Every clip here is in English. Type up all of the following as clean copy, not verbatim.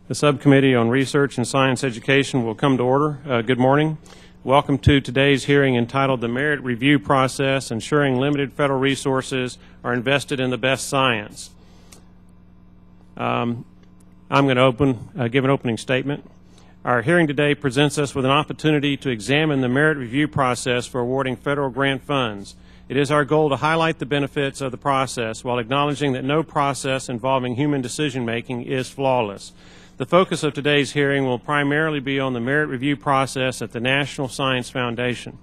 The Subcommittee on Research and Science Education will come to order. Good morning. Welcome to today's hearing entitled The Merit Review Process, Ensuring Limited Federal Resources are Invested in the Best Science. I'm going to give an opening statement. Our hearing today presents us with an opportunity to examine the merit review process for awarding federal grant funds. It is our goal to highlight the benefits of the process while acknowledging that no process involving human decision-making is flawless. The focus of today's hearing will primarily be on the merit review process at the National Science Foundation.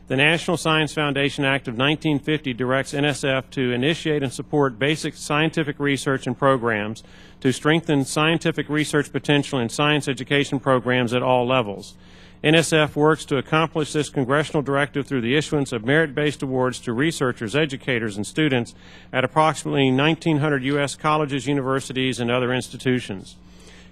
The National Science Foundation Act of 1950 directs NSF to initiate and support basic scientific research and programs to strengthen scientific research potential in science education programs at all levels. NSF works to accomplish this congressional directive through the issuance of merit-based awards to researchers, educators, and students at approximately 1,900 U.S. colleges, universities, and other institutions.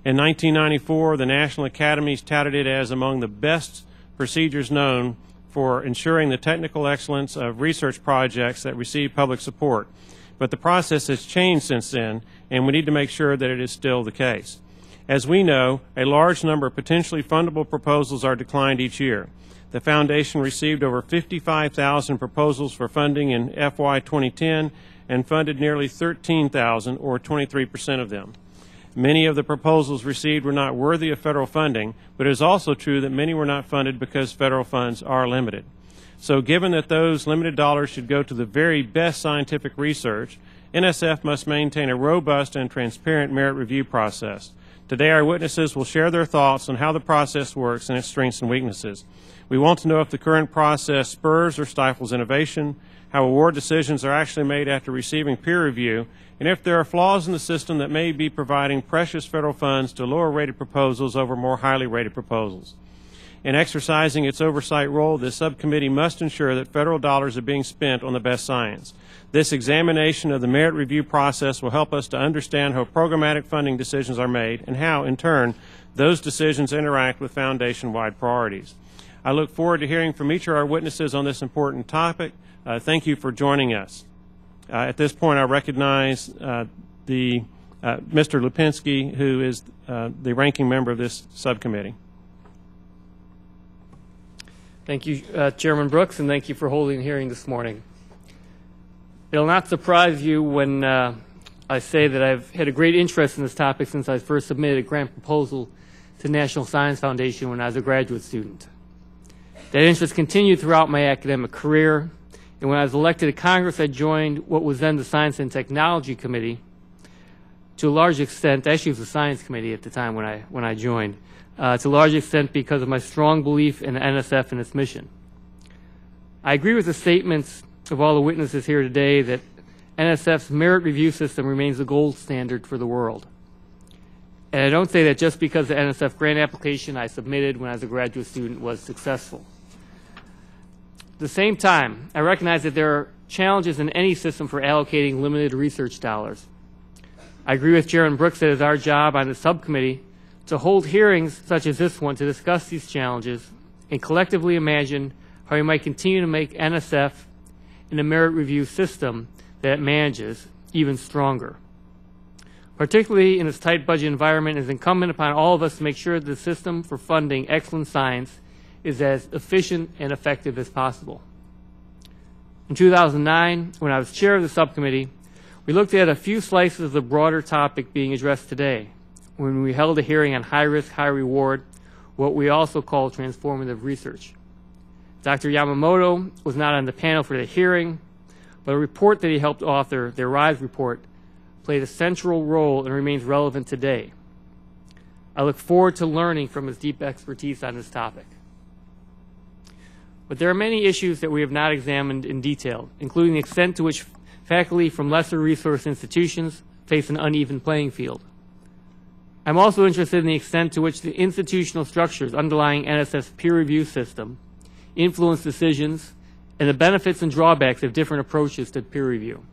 In 1994, the National Academies touted it as among the best procedures known for ensuring the technical excellence of research projects that receive public support. But the process has changed since then, and we need to make sure that it is still the case. As we know, a large number of potentially fundable proposals are declined each year. The Foundation received over 55,000 proposals for funding in FY 2010 and funded nearly 13,000, or 23% of them. Many of the proposals received were not worthy of federal funding, but it is also true that many were not funded because federal funds are limited. So given that those limited dollars should go to the very best scientific research, NSF must maintain a robust and transparent merit review process. Today our witnesses will share their thoughts on how the process works and its strengths and weaknesses. We want to know if the current process spurs or stifles innovation, how award decisions are actually made after receiving peer review, and if there are flaws in the system that may be providing precious federal funds to lower-rated proposals over more highly rated proposals. In exercising its oversight role, this subcommittee must ensure that federal dollars are being spent on the best science. This examination of the merit review process will help us to understand how programmatic funding decisions are made and how, in turn, those decisions interact with foundation-wide priorities. I look forward to hearing from each of our witnesses on this important topic. Thank you for joining us. At this point, I recognize Mr. Lipinski, who is the ranking member of this subcommittee. Thank you, Chairman Brooks, and thank you for holding the hearing this morning. It will not surprise you when I say that I've had a great interest in this topic since I first submitted a grant proposal to the National Science Foundation when I was a graduate student. That interest continued throughout my academic career, and when I was elected to Congress, I joined what was then the Science and Technology Committee. To a large extent, actually it was the Science Committee at the time when I joined, to a large extent because of my strong belief in NSF and its mission. I agree with the statements of all the witnesses here today that NSF's merit review system remains the gold standard for the world. And I don't say that just because the NSF grant application I submitted when I was a graduate student was successful. At the same time, I recognize that there are challenges in any system for allocating limited research dollars. I agree with Chairman Brooks that it is our job on the subcommittee to hold hearings such as this one to discuss these challenges and collectively imagine how we might continue to make NSF and the merit review system that it manages even stronger. Particularly in this tight budget environment, it is incumbent upon all of us to make sure that the system for funding excellent science is as efficient and effective as possible. In 2009, when I was chair of the subcommittee, we looked at a few slices of the broader topic being addressed today when we held a hearing on high risk, high reward, what we also call transformative research. Dr. Yamamoto was not on the panel for the hearing, but a report that he helped author, the RISE report, played a central role and remains relevant today. I look forward to learning from his deep expertise on this topic. But there are many issues that we have not examined in detail, including the extent to which faculty from lesser resource institutions face an uneven playing field. I'm also interested in the extent to which the institutional structures underlying NSF's peer review system influence decisions and the benefits and drawbacks of different approaches to peer review.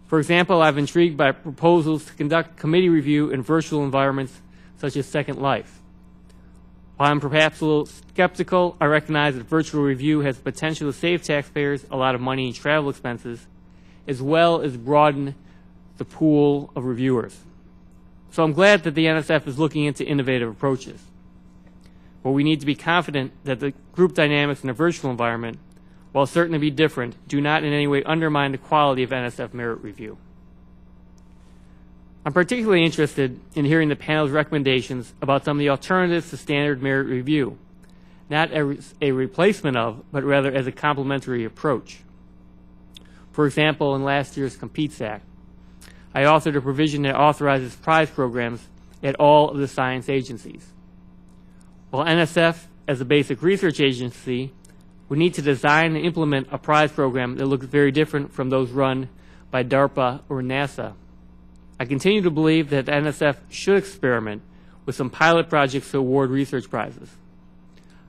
For example, I've been intrigued by proposals to conduct committee review in virtual environments such as Second Life. While I'm perhaps a little skeptical, I recognize that virtual review has the potential to save taxpayers a lot of money in travel expenses, as well as broaden the pool of reviewers. So I'm glad that the NSF is looking into innovative approaches. But we need to be confident that the group dynamics in a virtual environment, while certainly be different, do not in any way undermine the quality of NSF merit review. I'm particularly interested in hearing the panel's recommendations about some of the alternatives to standard merit review, not as a replacement of, but rather as a complementary approach. For example, in last year's Competes Act, I authored a provision that authorizes prize programs at all of the science agencies. While NSF, as a basic research agency, would need to design and implement a prize program that looks very different from those run by DARPA or NASA, I continue to believe that the NSF should experiment with some pilot projects to award research prizes.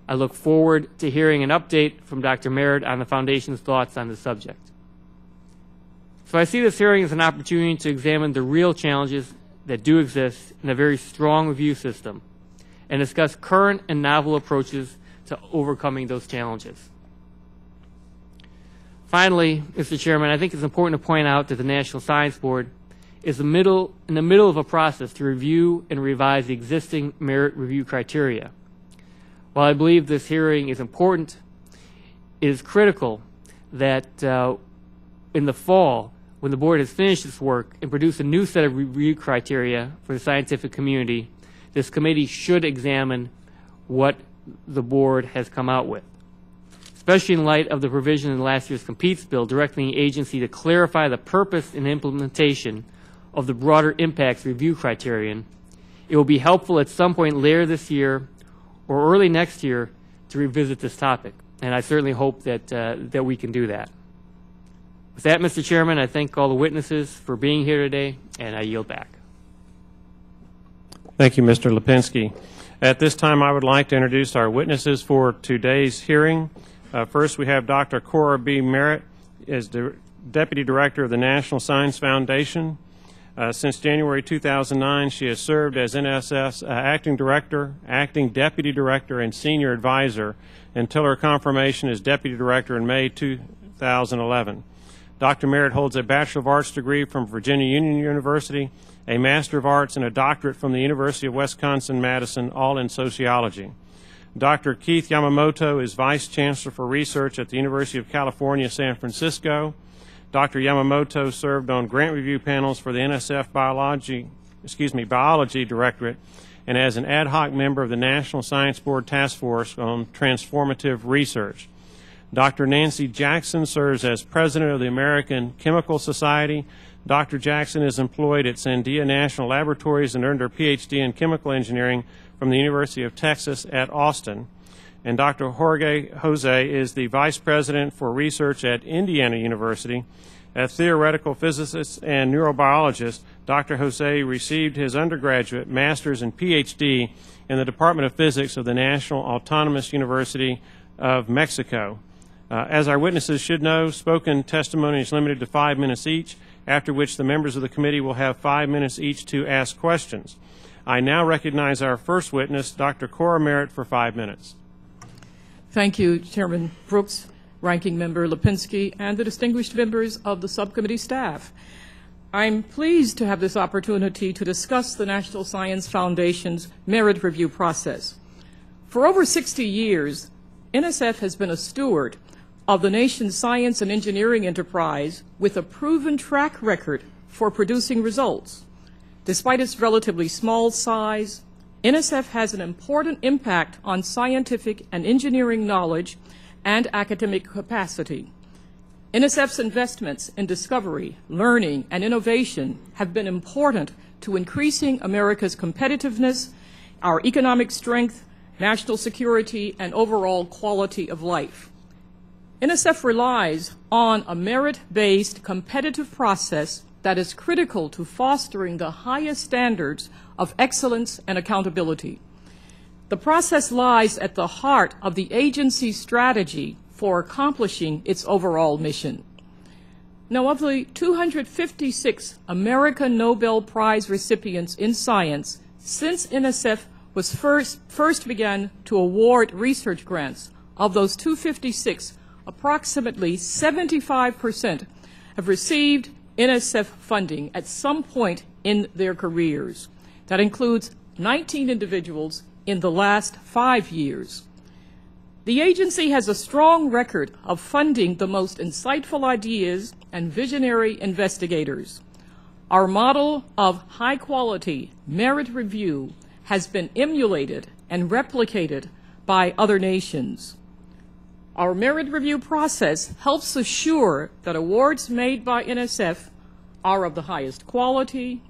I look forward to hearing an update from Dr. Marrett on the Foundation's thoughts on the subject. So I see this hearing as an opportunity to examine the real challenges that do exist in a very strong review system and discuss current and novel approaches to overcoming those challenges. Finally, Mr. Chairman, I think it's important to point out that the National Science Board is in the middle of a process to review and revise the existing merit review criteria. While I believe this hearing is important, it is critical that in the fall, when the board has finished its work and produced a new set of review criteria for the scientific community, this committee should examine what the board has come out with, especially in light of the provision in last year's Competes bill directing the agency to clarify the purpose and implementation of the broader impacts review criterion. It will be helpful at some point later this year or early next year to revisit this topic, and I certainly hope that we can do that. With that, Mr. Chairman, I thank all the witnesses for being here today, and I yield back. Thank you, Mr. Lipinski. At this time, I would like to introduce our witnesses for today's hearing. First, we have Dr. Cora B. Marrett, as Deputy Director of the National Science Foundation. Since January 2009, she has served as NSF's Acting Director, Acting Deputy Director, and Senior Advisor until her confirmation as Deputy Director in May 2011. Dr. Marrett holds a Bachelor of Arts degree from Virginia Union University, a Master of Arts, and a doctorate from the University of Wisconsin-Madison, all in sociology. Dr. Keith Yamamoto is Vice Chancellor for Research at the University of California, San Francisco. Dr. Yamamoto served on grant review panels for the NSF Biology Directorate and as an ad hoc member of the National Science Board Task Force on Transformative Research. Dr. Nancy Jackson serves as President of the American Chemical Society. Dr. Jackson is employed at Sandia National Laboratories and earned her Ph.D. in Chemical Engineering from the University of Texas at Austin. And Dr. José is the Vice President for Research at Indiana University. A theoretical physicist and neurobiologist, Dr. José received his undergraduate, master's, and Ph.D. in the Department of Physics of the National Autonomous University of Mexico. As our witnesses should know, spoken testimony is limited to 5 minutes each, after which the members of the committee will have 5 minutes each to ask questions. I now recognize our first witness, Dr. Cora Marrett, for 5 minutes. Thank you, Chairman Brooks, Ranking Member Lipinski, and the distinguished members of the subcommittee staff. I'm pleased to have this opportunity to discuss the National Science Foundation's merit review process. For over 60 years, NSF has been a steward of the nation's science and engineering enterprise with a proven track record for producing results. Despite its relatively small size, NSF has an important impact on scientific and engineering knowledge and academic capacity. NSF's investments in discovery, learning, and innovation have been important to increasing America's competitiveness, our economic strength, national security, and overall quality of life. NSF relies on a merit-based competitive process that is critical to fostering the highest standards of excellence and accountability. The process lies at the heart of the agency's strategy for accomplishing its overall mission. Now, of the 256 American Nobel Prize recipients in science since NSF was first began to award research grants, of those 256, approximately 75% have received NSF funding at some point in their careers. that includes 19 individuals in the last 5 years. The agency has a strong record of funding the most insightful ideas and visionary investigators. Our model of high-quality merit review has been emulated and replicated by other nations. Our merit review process helps assure that awards made by NSF are of the highest quality,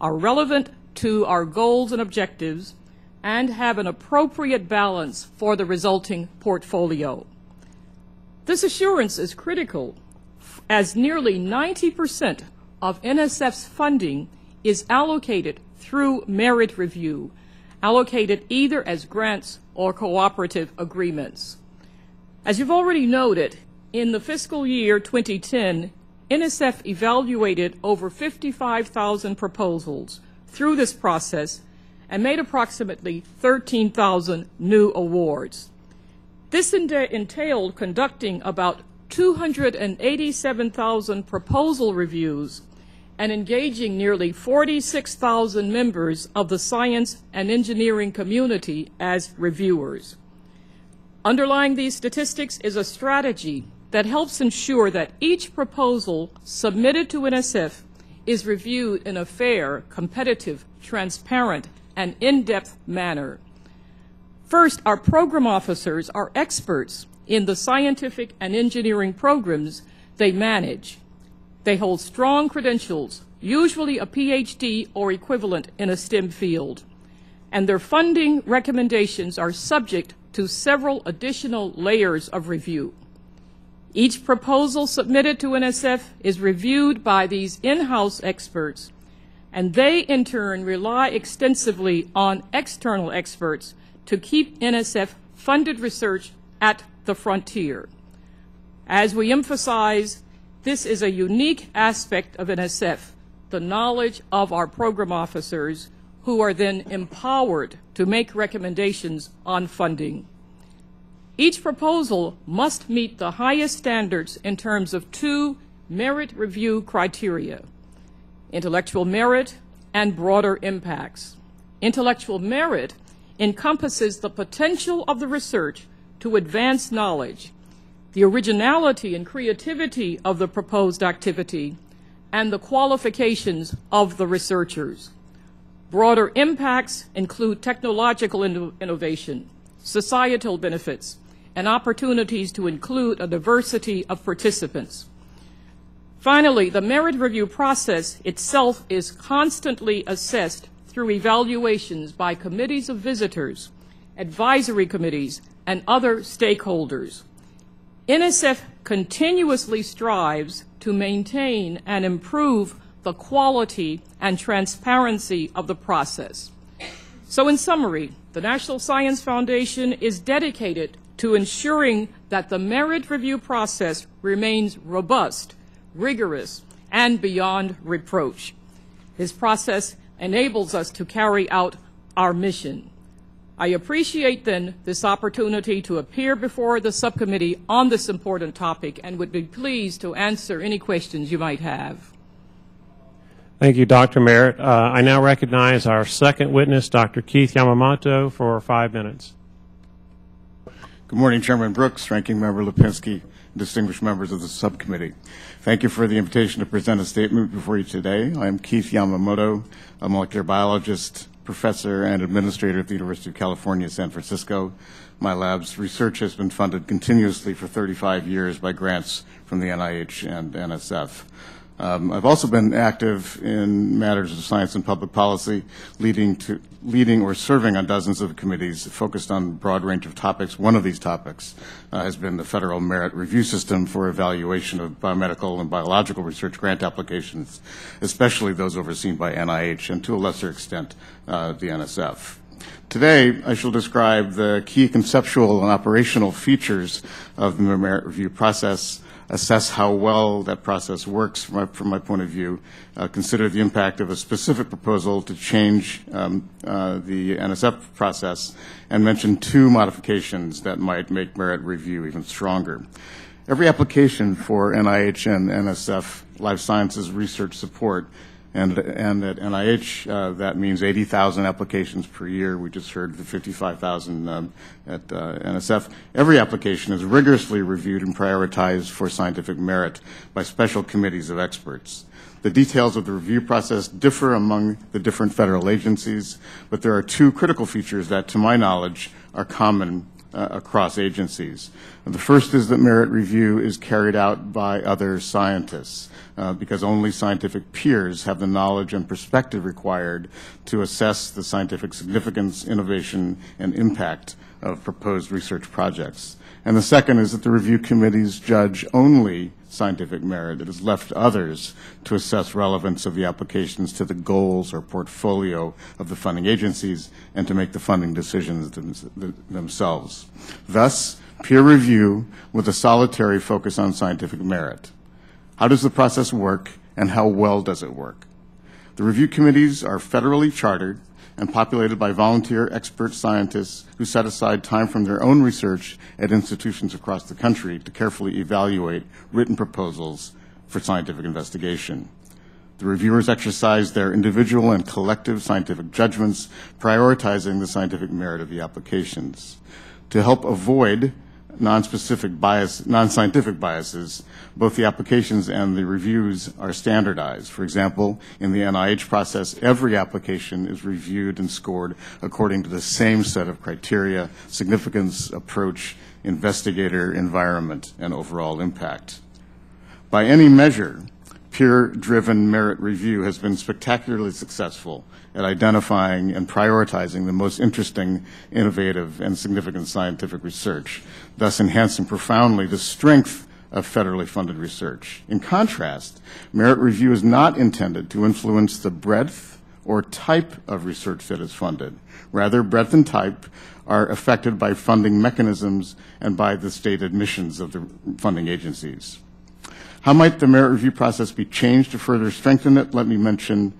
are relevant to our goals and objectives, and have an appropriate balance for the resulting portfolio. This assurance is critical as nearly 90% of NSF's funding is allocated through merit review, allocated either as grants or cooperative agreements. As you've already noted, in the fiscal year 2010, NSF evaluated over 55,000 proposals through this process and made approximately 13,000 new awards. This entailed conducting about 287,000 proposal reviews and engaging nearly 46,000 members of the science and engineering community as reviewers. Underlying these statistics is a strategy that helps ensure that each proposal submitted to NSF is reviewed in a fair, competitive, transparent, and in-depth manner. First, our program officers are experts in the scientific and engineering programs they manage. They hold strong credentials, usually a PhD or equivalent in a STEM field, and their funding recommendations are subject to several additional layers of review. Each proposal submitted to NSF is reviewed by these in-house experts, and they in turn rely extensively on external experts to keep NSF funded research at the frontier. As we emphasize, this is a unique aspect of NSF, the knowledge of our program officers, who are then empowered to make recommendations on funding. Each proposal must meet the highest standards in terms of two merit review criteria: intellectual merit and broader impacts. Intellectual merit encompasses the potential of the research to advance knowledge, the originality and creativity of the proposed activity, and the qualifications of the researchers. Broader impacts include technological innovation, societal benefits, and opportunities to include a diversity of participants. Finally, the merit review process itself is constantly assessed through evaluations by committees of visitors, advisory committees, and other stakeholders. NSF continuously strives to maintain and improve the quality and transparency of the process. So in summary, the National Science Foundation is dedicated to ensuring that the merit review process remains robust, rigorous, and beyond reproach. This process enables us to carry out our mission. I appreciate then this opportunity to appear before the subcommittee on this important topic and would be pleased to answer any questions you might have. Thank you, Dr. Marrett. I now recognize our second witness, Dr. Keith Yamamoto, for 5 minutes. Good morning, Chairman Brooks, Ranking Member Lipinski, and distinguished members of the subcommittee. Thank you for the invitation to present a statement before you today. I am Keith Yamamoto, a molecular biologist, professor, and administrator at the University of California, San Francisco. My lab's research has been funded continuously for 35 years by grants from the NIH and NSF. I've also been active in matters of science and public policy, leading or serving on dozens of committees focused on a broad range of topics. One of these topics has been the federal merit review system for evaluation of biomedical and biological research grant applications, especially those overseen by NIH and to a lesser extent the NSF. Today, I shall describe the key conceptual and operational features of the merit review process, assess how well that process works from my point of view, consider the impact of a specific proposal to change the NSF process, and mention two modifications that might make merit review even stronger. Every application for NIH and NSF life sciences research support And at NIH, that means 80,000 applications per year. We just heard the 55,000 at NSF. Every application is rigorously reviewed and prioritized for scientific merit by special committees of experts. The details of the review process differ among the different federal agencies, but there are two critical features that, to my knowledge, are common across agencies. The first is that merit review is carried out by other scientists, because only scientific peers have the knowledge and perspective required to assess the scientific significance, innovation, and impact of proposed research projects. And the second is that the review committees judge only scientific merit. It is left to others to assess relevance of the applications to the goals or portfolio of the funding agencies and to make the funding decisions themselves. Thus, peer review with a solitary focus on scientific merit. How does the process work, and how well does it work? The review committees are federally chartered and populated by volunteer expert scientists who set aside time from their own research at institutions across the country to carefully evaluate written proposals for scientific investigation. The reviewers exercise their individual and collective scientific judgments, prioritizing the scientific merit of the applications. To help avoid non-scientific biases, both the applications and the reviews are standardized. For example, in the NIH process, every application is reviewed and scored according to the same set of criteria: significance, approach, investigator, environment, and overall impact. By any measure, peer-driven merit review has been spectacularly successful at identifying and prioritizing the most interesting, innovative, and significant scientific research, thus enhancing profoundly the strength of federally funded research. In contrast, merit review is not intended to influence the breadth or type of research that is funded. Rather, breadth and type are affected by funding mechanisms and by the state admissions of the funding agencies. How might the merit review process be changed to further strengthen it? Let me mention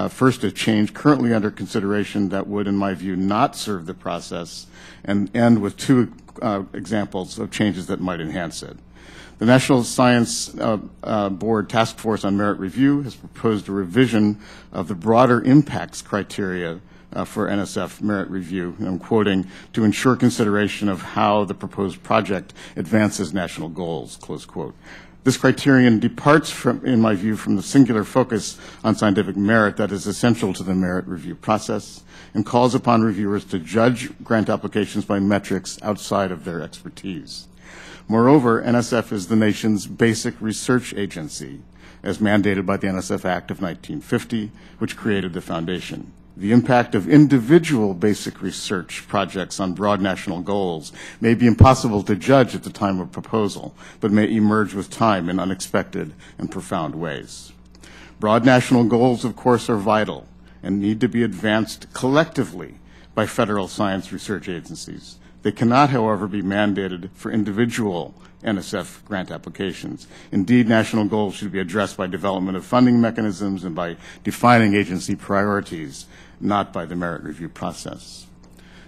first a change currently under consideration that would, in my view, not serve the process, and end with two examples of changes that might enhance it. The National Science Board Task Force on Merit Review has proposed a revision of the broader impacts criteria for NSF merit review, and I'm quoting, to ensure consideration of how the proposed project advances national goals, close quote. This criterion departs from, in my view, from the singular focus on scientific merit that is essential to the merit review process, and calls upon reviewers to judge grant applications by metrics outside of their expertise. Moreover, NSF is the nation's basic research agency, as mandated by the NSF Act of 1950, which created the foundation. The impact of individual basic research projects on broad national goals may be impossible to judge at the time of proposal, but may emerge with time in unexpected and profound ways. Broad national goals, of course, are vital and need to be advanced collectively by federal science research agencies. They cannot, however, be mandated for individual NSF grant applications. Indeed, national goals should be addressed by development of funding mechanisms and by defining agency priorities, not by the merit review process.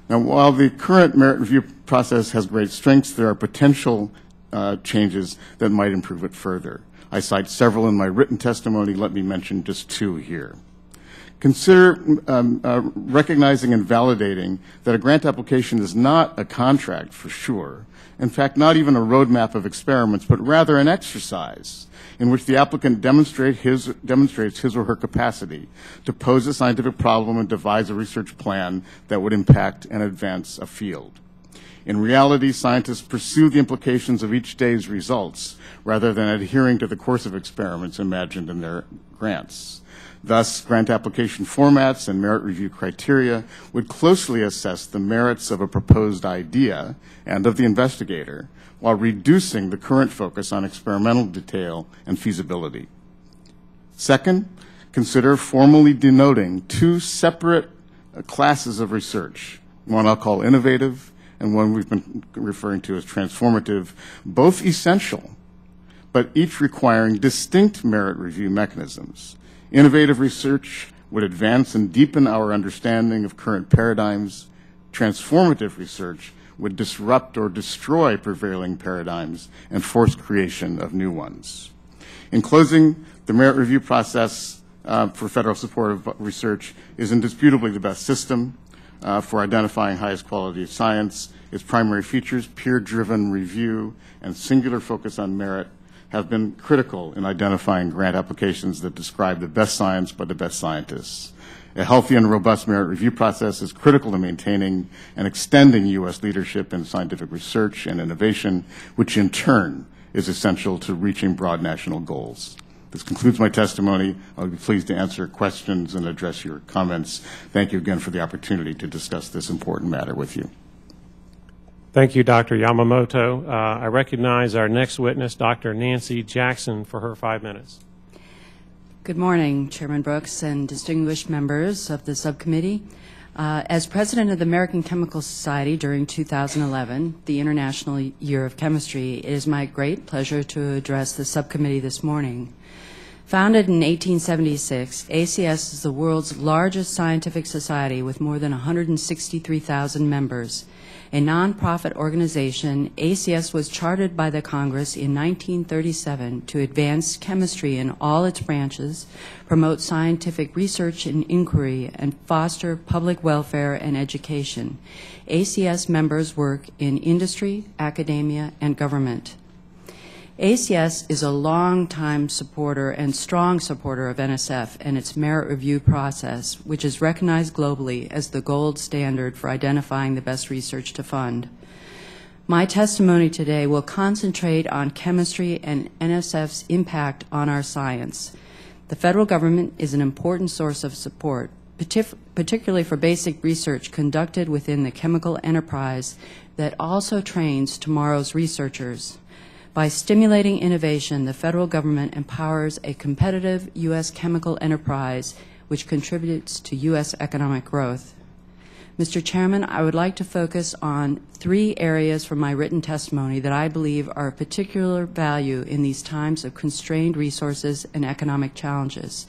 Now, while the current merit review process has great strengths, there are potential changes that might improve it further. I cite several in my written testimony. Let me mention just two here. Consider recognizing and validating that a grant application is not a contract for sure. In fact, not even a roadmap of experiments, but rather an exercise in which the applicant demonstrates his or her capacity to pose a scientific problem and devise a research plan that would impact and advance a field. In reality, scientists pursue the implications of each day's results rather than adhering to the course of experiments imagined in their grants. Thus, grant application formats and merit review criteria would closely assess the merits of a proposed idea and of the investigator, while reducing the current focus on experimental detail and feasibility. Second, consider formally denoting two separate classes of research, one I'll call innovative and one we've been referring to as transformative, both essential, but each requiring distinct merit review mechanisms. Innovative research would advance and deepen our understanding of current paradigms. Transformative research would disrupt or destroy prevailing paradigms and force creation of new ones. In closing, the merit review process for federal support of research is indisputably the best system for identifying highest quality of science. Its primary features, peer-driven review and singular focus on merit, have been critical in identifying grant applications that describe the best science by the best scientists. A healthy and robust merit review process is critical to maintaining and extending U.S. leadership in scientific research and innovation, which in turn is essential to reaching broad national goals. This concludes my testimony. I'll be pleased to answer questions and address your comments. Thank you again for the opportunity to discuss this important matter with you. Thank you, Dr. Yamamoto. I recognize our next witness, Dr. Nancy Jackson, for her 5 minutes. Good morning, Chairman Brooks and distinguished members of the subcommittee. As president of the American Chemical Society during 2011, the International Year of Chemistry, it is my great pleasure to address the subcommittee this morning. Founded in 1876, ACS is the world's largest scientific society with more than 163,000 members. A nonprofit organization, ACS was chartered by the Congress in 1937 to advance chemistry in all its branches, promote scientific research and inquiry, and foster public welfare and education. ACS members work in industry, academia, and government. ACS is a long-time supporter and strong supporter of NSF and its merit review process, which is recognized globally as the gold standard for identifying the best research to fund. My testimony today will concentrate on chemistry and NSF's impact on our science. The federal government is an important source of support, particularly for basic research conducted within the chemical enterprise that also trains tomorrow's researchers. By stimulating innovation, the federal government empowers a competitive U.S. chemical enterprise which contributes to U.S. economic growth. Mr. Chairman, I would like to focus on 3 areas from my written testimony that I believe are of particular value in these times of constrained resources and economic challenges.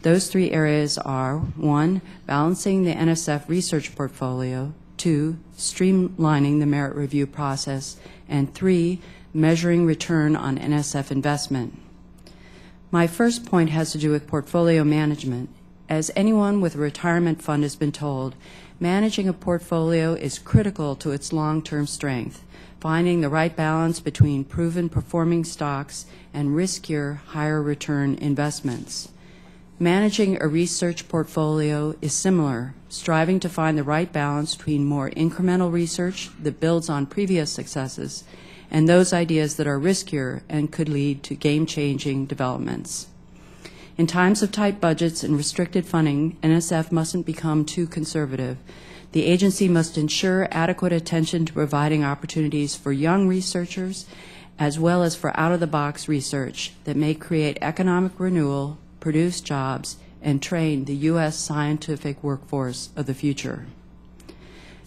Those 3 areas are: 1, balancing the NSF research portfolio; 2, streamlining the merit review process; and 3, measuring return on NSF investment. My first point has to do with portfolio management. As anyone with a retirement fund has been told, managing a portfolio is critical to its long-term strength, finding the right balance between proven performing stocks and riskier, higher return investments. Managing a research portfolio is similar, striving to find the right balance between more incremental research that builds on previous successes and those ideas that are riskier and could lead to game-changing developments. In times of tight budgets and restricted funding, NSF mustn't become too conservative. The agency must ensure adequate attention to providing opportunities for young researchers as well as for out-of-the-box research that may create economic renewal, produce jobs, and train the U.S. scientific workforce of the future.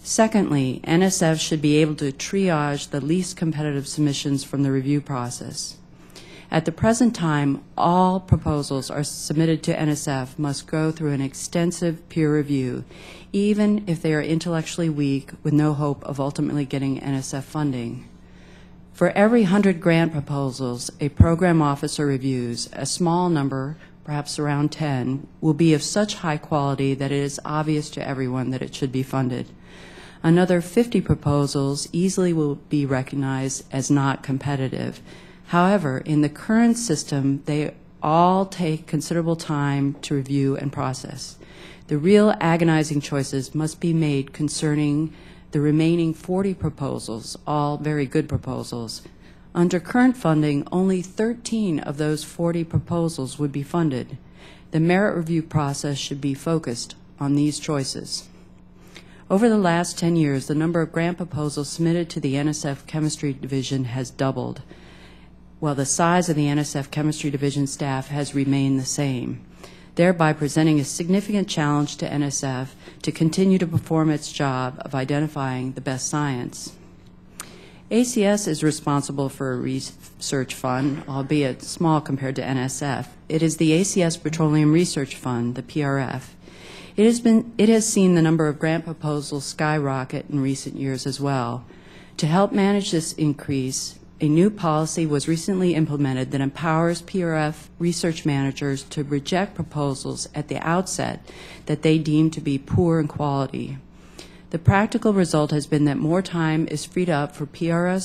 Secondly, NSF should be able to triage the least competitive submissions from the review process. At the present time, all proposals are submitted to NSF must go through an extensive peer review, even if they are intellectually weak with no hope of ultimately getting NSF funding. For every 100 grant proposals a program officer reviews, a small number, perhaps around 10, will be of such high quality that it is obvious to everyone that it should be funded. Another 50 proposals easily will be recognized as not competitive. However, in the current system, they all take considerable time to review and process. The real agonizing choices must be made concerning the remaining 40 proposals, all very good proposals. Under current funding, only 13 of those 40 proposals would be funded. The merit review process should be focused on these choices. Over the last 10 years, the number of grant proposals submitted to the NSF Chemistry Division has doubled, while the size of the NSF Chemistry Division staff has remained the same, thereby presenting a significant challenge to NSF to continue to perform its job of identifying the best science. ACS is responsible for a research fund, albeit small compared to NSF. It is the ACS Petroleum Research Fund, the PRF. It has seen the number of grant proposals skyrocket in recent years as well. To help manage this increase, a new policy was recently implemented that empowers PRF research managers to reject proposals at the outset that they deem to be poor in quality. The practical result has been that more time is freed up for PRF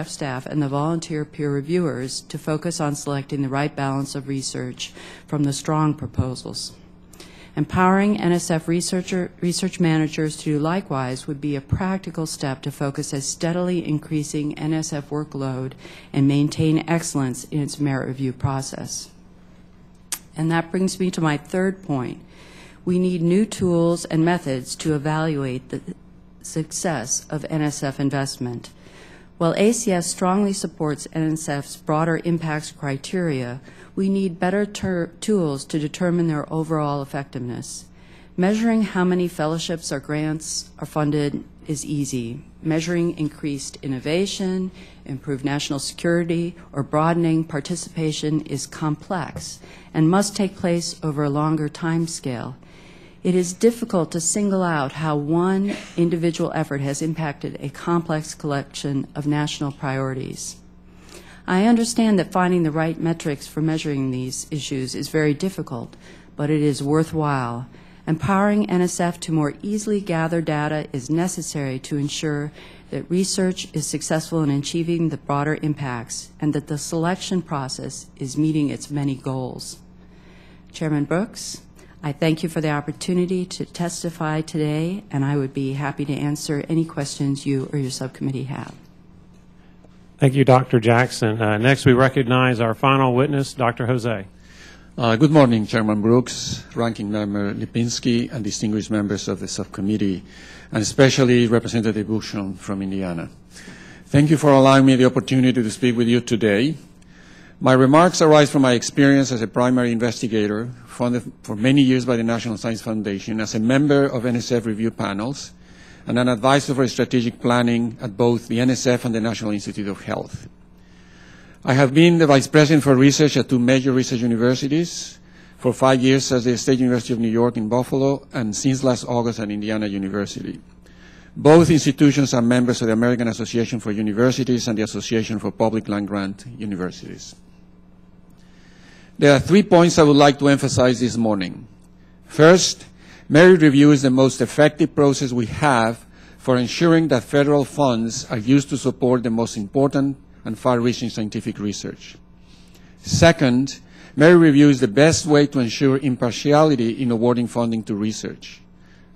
staff and the volunteer peer reviewers to focus on selecting the right balance of research from the strong proposals. Empowering NSF research managers to do likewise would be a practical step to focus a steadily increasing NSF workload and maintain excellence in its merit review process. And that brings me to my third point. We need new tools and methods to evaluate the success of NSF investment. While ACS strongly supports NSF's broader impacts criteria, we need better tools to determine their overall effectiveness. Measuring how many fellowships or grants are funded is easy. Measuring increased innovation, improved national security, or broadening participation is complex and must take place over a longer time scale. It is difficult to single out how one individual effort has impacted a complex collection of national priorities. I understand that finding the right metrics for measuring these issues is very difficult, but it is worthwhile. Empowering NSF to more easily gather data is necessary to ensure that research is successful in achieving the broader impacts and that the selection process is meeting its many goals. Chairman Brooks, I thank you for the opportunity to testify today, and I would be happy to answer any questions you or your subcommittee have. Thank you, Dr. Jackson. Next, we recognize our final witness, Dr. José. Good morning, Chairman Brooks, Ranking Member Lipinski, and distinguished members of the subcommittee, and especially Representative Bushon from Indiana. Thank you for allowing me the opportunity to speak with you today. My remarks arise from my experience as a primary investigator, funded for many years by the National Science Foundation, as a member of NSF review panels, and an advisor for strategic planning at both the NSF and the National Institute of Health. I have been the Vice President for Research at two major research universities, for 5 years at the State University of New York in Buffalo, and since last August at Indiana University. Both institutions are members of the American Association for Universities and the Association for Public Land-Grant Universities. There are 3 points I would like to emphasize this morning. First, merit review is the most effective process we have for ensuring that federal funds are used to support the most important and far-reaching scientific research. Second, merit review is the best way to ensure impartiality in awarding funding to research.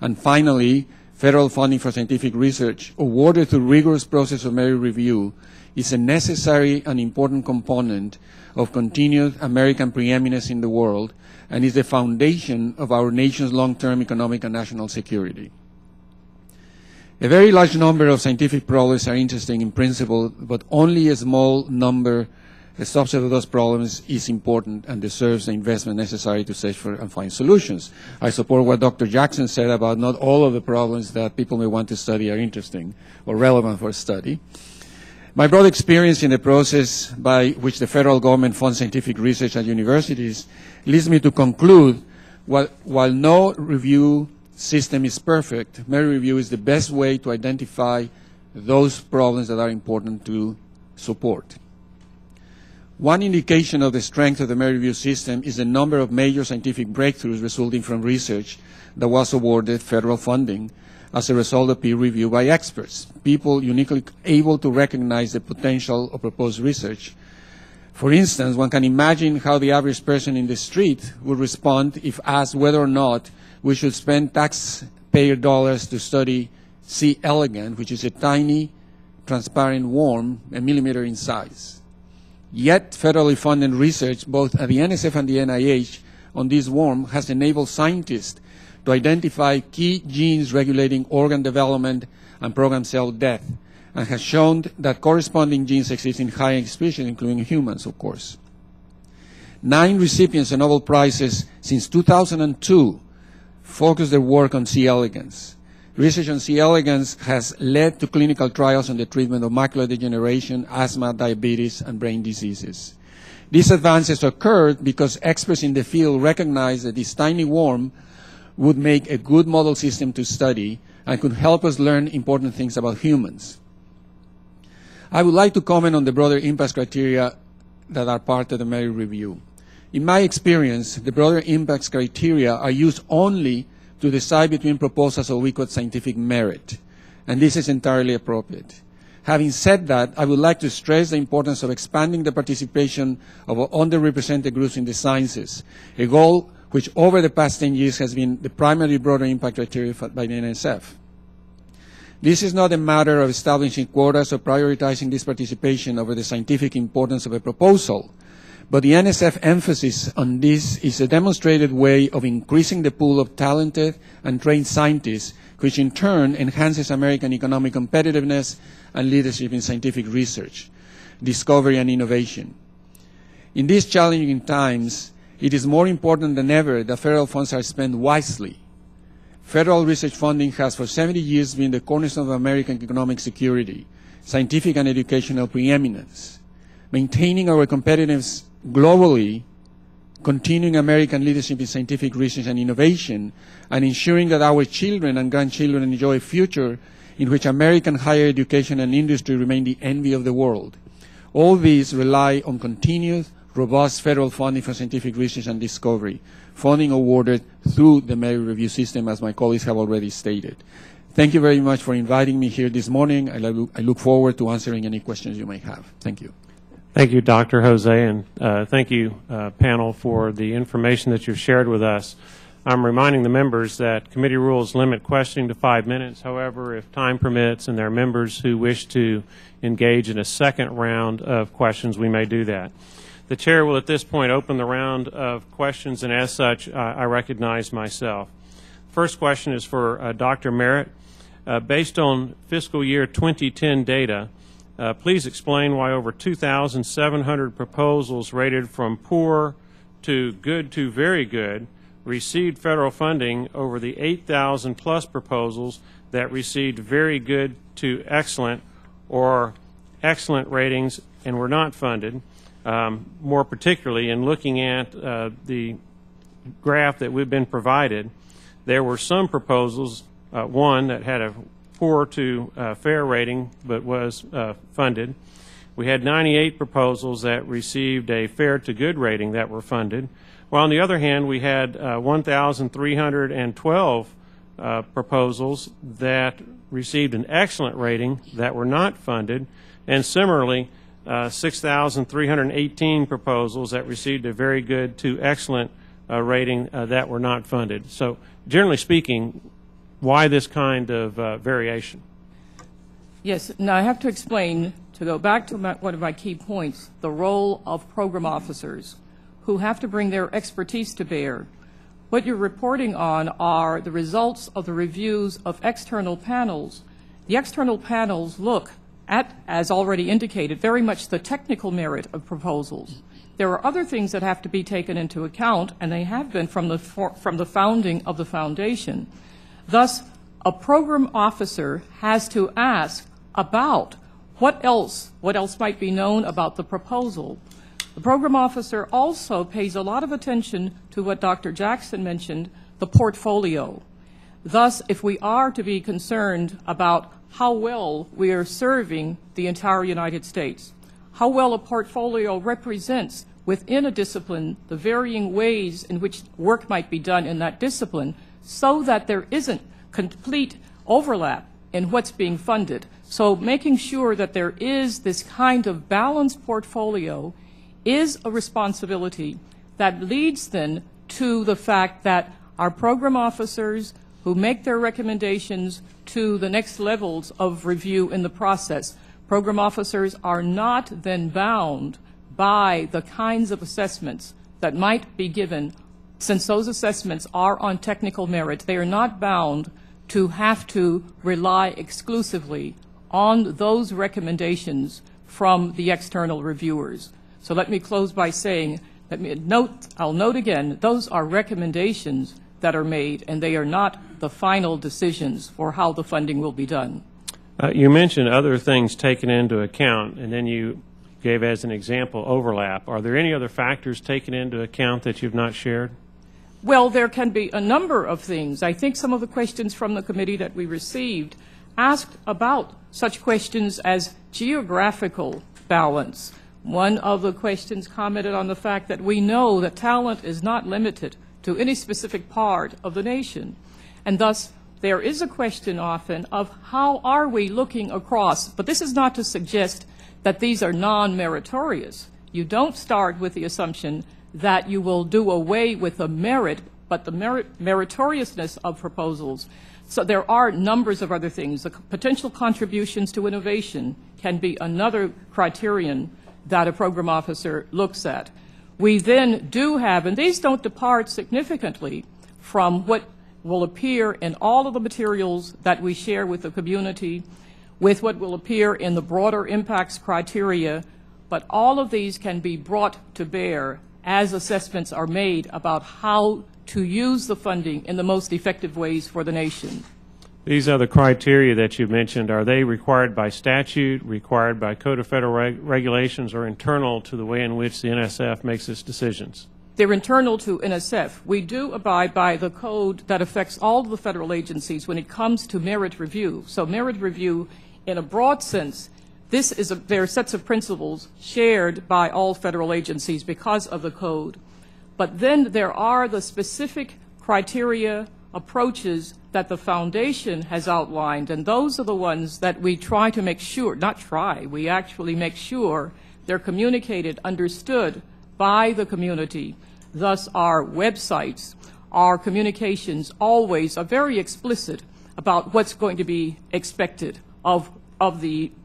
And finally, federal funding for scientific research awarded through rigorous process of merit review is a necessary and important component of continued American preeminence in the world and is the foundation of our nation's long-term economic and national security. A very large number of scientific problems are interesting in principle, but only a small number, a subset of those problems is important and deserves the investment necessary to search for and find solutions. I support what Dr. Jackson said about not all of the problems that people may want to study are interesting or relevant for study. My broad experience in the process by which the federal government funds scientific research at universities leads me to conclude while no review system is perfect, merit review is the best way to identify those problems that are important to support. One indication of the strength of the merit review system is the number of major scientific breakthroughs resulting from research that was awarded federal funding as a result of peer review by experts, people uniquely able to recognize the potential of proposed research. For instance, one can imagine how the average person in the street would respond if asked whether or not we should spend taxpayer dollars to study C. elegans, which is a tiny, transparent worm, a millimeter in size. Yet, federally funded research, both at the NSF and the NIH, on this worm has enabled scientists to identify key genes regulating organ development and programmed cell death, and has shown that corresponding genes exist in high species, including humans, of course. 9 recipients of Nobel Prizes since 2002 focused their work on C. elegans. Research on C. elegans has led to clinical trials on the treatment of macular degeneration, asthma, diabetes, and brain diseases. These advances occurred because experts in the field recognized that this tiny worm would make a good model system to study and could help us learn important things about humans. I would like to comment on the broader impact criteria that are part of the merit review. In my experience, the broader impacts criteria are used only to decide between proposals of equal scientific merit, and this is entirely appropriate. Having said that, I would like to stress the importance of expanding the participation of underrepresented groups in the sciences, a goal which over the past 10 years has been the primary broader impact criteria by the NSF. This is not a matter of establishing quotas or prioritizing this participation over the scientific importance of a proposal, but the NSF emphasis on this is a demonstrated way of increasing the pool of talented and trained scientists, which in turn enhances American economic competitiveness and leadership in scientific research, discovery, and innovation. In these challenging times, it is more important than ever that federal funds are spent wisely. Federal research funding has for 70 years been the cornerstone of American economic security, scientific and educational preeminence. Maintaining our competitiveness globally, continuing American leadership in scientific research and innovation, and ensuring that our children and grandchildren enjoy a future in which American higher education and industry remain the envy of the world. All these rely on continued, robust federal funding for scientific research and discovery, funding awarded through the merit review system, as my colleagues have already stated. Thank you very much for inviting me here this morning. I look forward to answering any questions you may have. Thank you. Thank you, Dr. Jose, and thank you, panel, for the information that you've shared with us. I'm reminding the members that committee rules limit questioning to 5 minutes. However, if time permits and there are members who wish to engage in a second round of questions, we may do that. The chair will at this point open the round of questions, and as such, I recognize myself. First question is for Dr. Marrett. Based on fiscal year 2010 data, please explain why over 2,700 proposals rated from poor to good to very good received federal funding over the 8,000 plus proposals that received very good to excellent or excellent ratings and were not funded. More particularly, in looking at the graph that we've been provided, there were some proposals, one that had a poor to fair rating but was funded. We had 98 proposals that received a fair to good rating that were funded, while on the other hand we had 1,312 proposals that received an excellent rating that were not funded, and similarly 6,318 proposals that received a very good to excellent rating that were not funded. So generally speaking, why this kind of variation? Yes, now I have to explain, to go back to one of my key points, the role of program officers who have to bring their expertise to bear. What you're reporting on are the results of the reviews of external panels. The external panels look at, as already indicated, very much the technical merit of proposals. There are other things that have to be taken into account, and they have been from the founding of the foundation. Thus, a program officer has to ask about what else might be known about the proposal. The program officer also pays a lot of attention to what Dr. Jackson mentioned, the portfolio. Thus, if we are to be concerned about how well we are serving the entire United States, how well a portfolio represents within a discipline the varying ways in which work might be done in that discipline, so that there isn't complete overlap in what's being funded. So making sure that there is this kind of balanced portfolio is a responsibility that leads then to the fact that our program officers who make their recommendations to the next levels of review in the process, program officers are not then bound by the kinds of assessments that might be given. Since those assessments are on technical merit, they are not bound to have to rely exclusively on those recommendations from the external reviewers. So let me close by saying, I'll note again, those are recommendations that are made, and they are not the final decisions for how the funding will be done. You mentioned other things taken into account, and then you gave as an example overlap. Are there any other factors taken into account that you've not shared? Well, there can be a number of things. I think some of the questions from the committee that we received asked about such questions as geographical balance. One of the questions commented on the fact that we know that talent is not limited to any specific part of the nation. And thus, there is a question often of how are we looking across, but this is not to suggest that these are non-meritorious. You don't start with the assumption that you will do away with the merit, but the meritoriousness of proposals. So there are numbers of other things. The potential contributions to innovation can be another criterion that a program officer looks at. We then do have, and these don't depart significantly from what will appear in all of the materials that we share with the community, with what will appear in the broader impacts criteria, but all of these can be brought to bear as assessments are made about how to use the funding in the most effective ways for the nation. These are the criteria that you mentioned. Are they required by statute, required by Code of Federal Regulations, or internal to the way in which the NSF makes its decisions? They're internal to NSF. We do abide by the code that affects all of the federal agencies when it comes to merit review. So merit review, in a broad sense, there are sets of principles shared by all federal agencies because of the code. But then there are the specific criteria, approaches that the foundation has outlined, and those are the ones that we try to make sure, not try, we actually make sure they're communicated, understood by the community. Thus, our websites, our communications always are very explicit about what's going to be expected of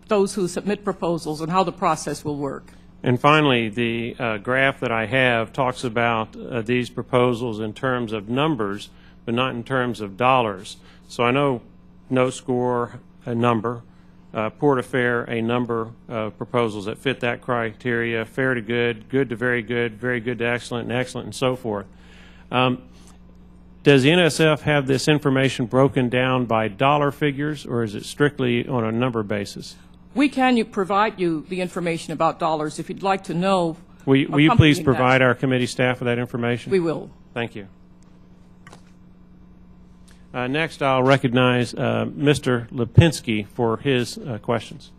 those who submit proposals and how the process will work. And finally, the graph that I have talks about these proposals in terms of numbers, but not in terms of dollars. So I know no score, a number, poor to fair, a number of proposals that fit that criteria, fair to good, good to very good to excellent, and so forth. Does the NSF have this information broken down by dollar figures, or is it strictly on a number basis? We can provide you the information about dollars if you'd like to know. Will you please provide our committee staff with that information? We will. Thank you. Next, I'll recognize Mr. Lipinski for his questions.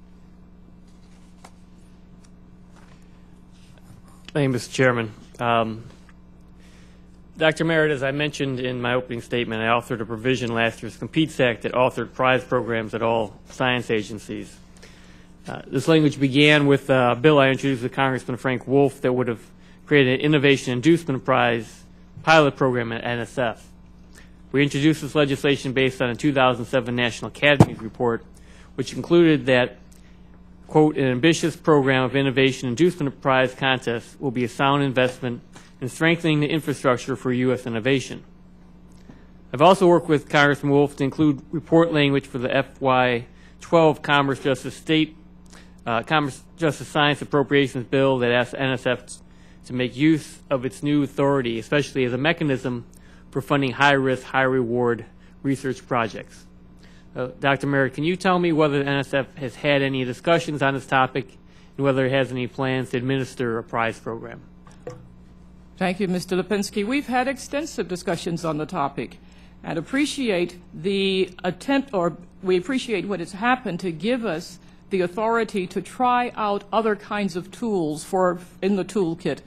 Thank you, Mr. Chairman. Dr. Marrett, as I mentioned in my opening statement, I authored a provision last year's Competes Act that authored prize programs at all science agencies. This language began with a bill I introduced with Congressman Frank Wolf that would have created an Innovation Inducement Prize pilot program at NSF. We introduced this legislation based on a 2007 National Academies report, which concluded that, quote, an ambitious program of innovation inducement prize contests will be a sound investment in strengthening the infrastructure for U.S. innovation. I've also worked with Congressman Wolf to include report language for the FY12 Commerce Justice Science Appropriations Bill that asks NSF to make use of its new authority, especially as a mechanism for funding high-risk, high-reward research projects. Dr. Marrett, can you tell me whether the NSF has had any discussions on this topic and whether it has any plans to administer a prize program? Thank you, Mr. Lipinski. We've had extensive discussions on the topic and appreciate the attempt, or we appreciate what has happened to give us the authority to try out other kinds of tools in the toolkit.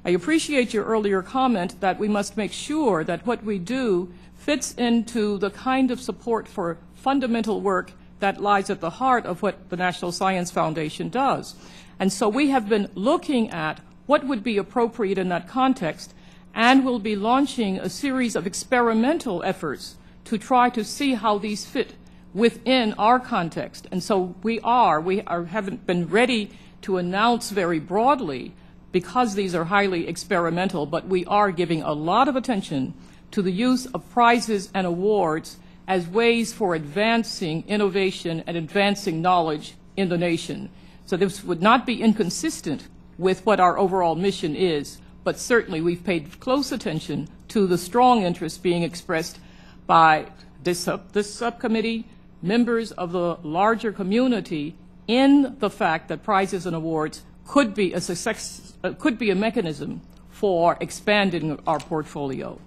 I appreciate your earlier comment that we must make sure that what we do fits into the kind of support for fundamental work that lies at the heart of what the National Science Foundation does. And so we have been looking at what would be appropriate in that context, and will be launching a series of experimental efforts to try to see how these fit within our context. And so we haven't been ready to announce very broadly because these are highly experimental, but we are giving a lot of attention to the use of prizes and awards as ways for advancing innovation and advancing knowledge in the nation. So this would not be inconsistent with what our overall mission is, but certainly we've paid close attention to the strong interest being expressed by this subcommittee, members of the larger community, in the fact that prizes and awards could be a mechanism for expanding our portfolio.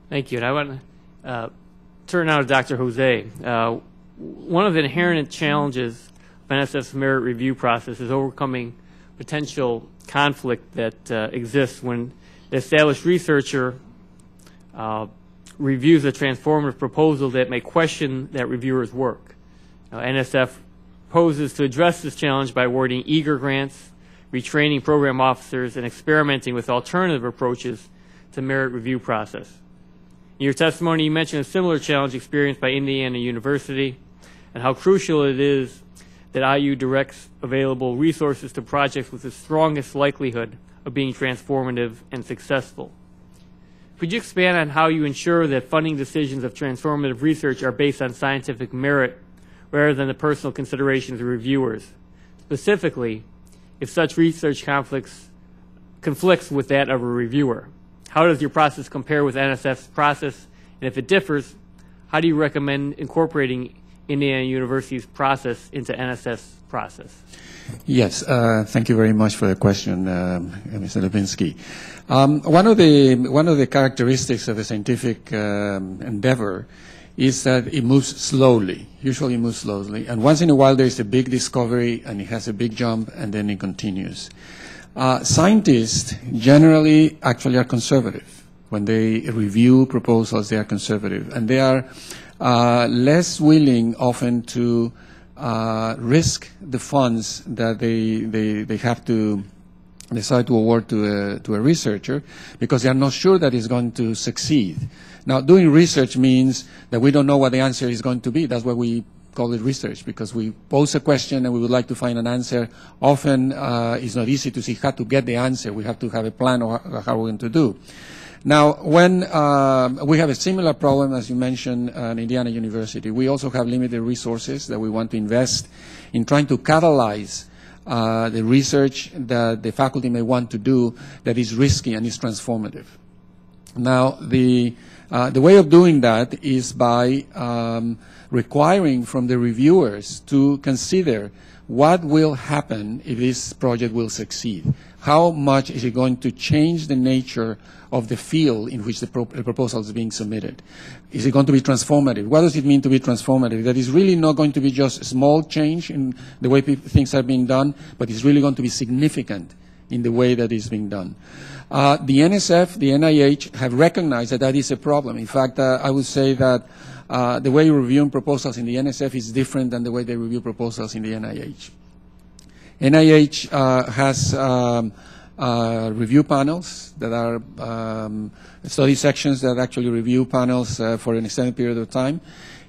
Thank you. And I want to turn now to Dr. José. one of the inherent challenges of NSF's merit review process is overcoming potential conflict that exists when the established researcher reviews a transformative proposal that may question that reviewer's work. NSF proposes to address this challenge by awarding eager grants, retraining program officers, and experimenting with alternative approaches to merit review process. In your testimony, you mentioned a similar challenge experienced by Indiana University and how crucial it is that IU directs available resources to projects with the strongest likelihood of being transformative and successful. Could you expand on how you ensure that funding decisions of transformative research are based on scientific merit rather than the personal considerations of reviewers? Specifically, if such research conflicts with that of a reviewer, how does your process compare with NSF's process? And if it differs, how do you recommend incorporating Indiana University's process into NSF's process? Yes, thank you very much for the question, Mr. Lipinski. One of the characteristics of a scientific endeavor is that it moves slowly, usually moves slowly, and once in a while there is a big discovery and it has a big jump and then it continues. Scientists generally actually are conservative. When they review proposals, they are conservative, and they are less willing often to risk the funds that they have to decide to award to a researcher because they are not sure that it's going to succeed. Now, doing research means that we don't know what the answer is going to be. That's why we call it research, because we pose a question and we would like to find an answer. Often it's not easy to see how to get the answer. We have to have a plan of how we're going to do. Now, when we have a similar problem, as you mentioned, at Indiana University, we also have limited resources that we want to invest in trying to catalyze the research that the faculty may want to do that is risky and is transformative. Now, the way of doing that is by requiring from the reviewers to consider what will happen if this project will succeed. How much is it going to change the nature of the field in which the proposal is being submitted? Is it going to be transformative? What does it mean to be transformative? That is really not going to be just a small change in the way things are being done, but it's really going to be significant in the way that it's being done. The NSF, the NIH have recognized that that is a problem. In fact, I would say that the way reviewing proposals in the NSF is different than the way they review proposals in the NIH. NIH has review panels that are study sections that actually review panels for an extended period of time.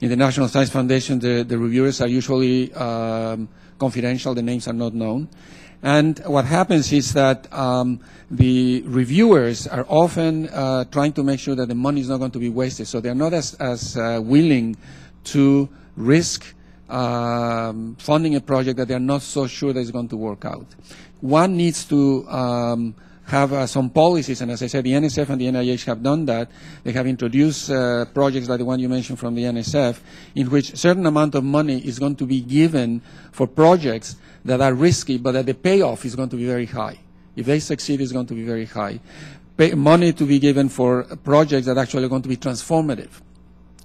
In the National Science Foundation, the reviewers are usually confidential. The names are not known. And what happens is that the reviewers are often trying to make sure that the money is not going to be wasted. So they're not as willing to risk funding a project that they're not so sure that it's going to work out. One needs to have some policies, and as I said, the NSF and the NIH have done that. They have introduced projects like the one you mentioned from the NSF, in which a certain amount of money is going to be given for projects that are risky, but that the payoff is going to be very high. If they succeed, it's going to be very high. Money to be given for projects that actually are going to be transformative.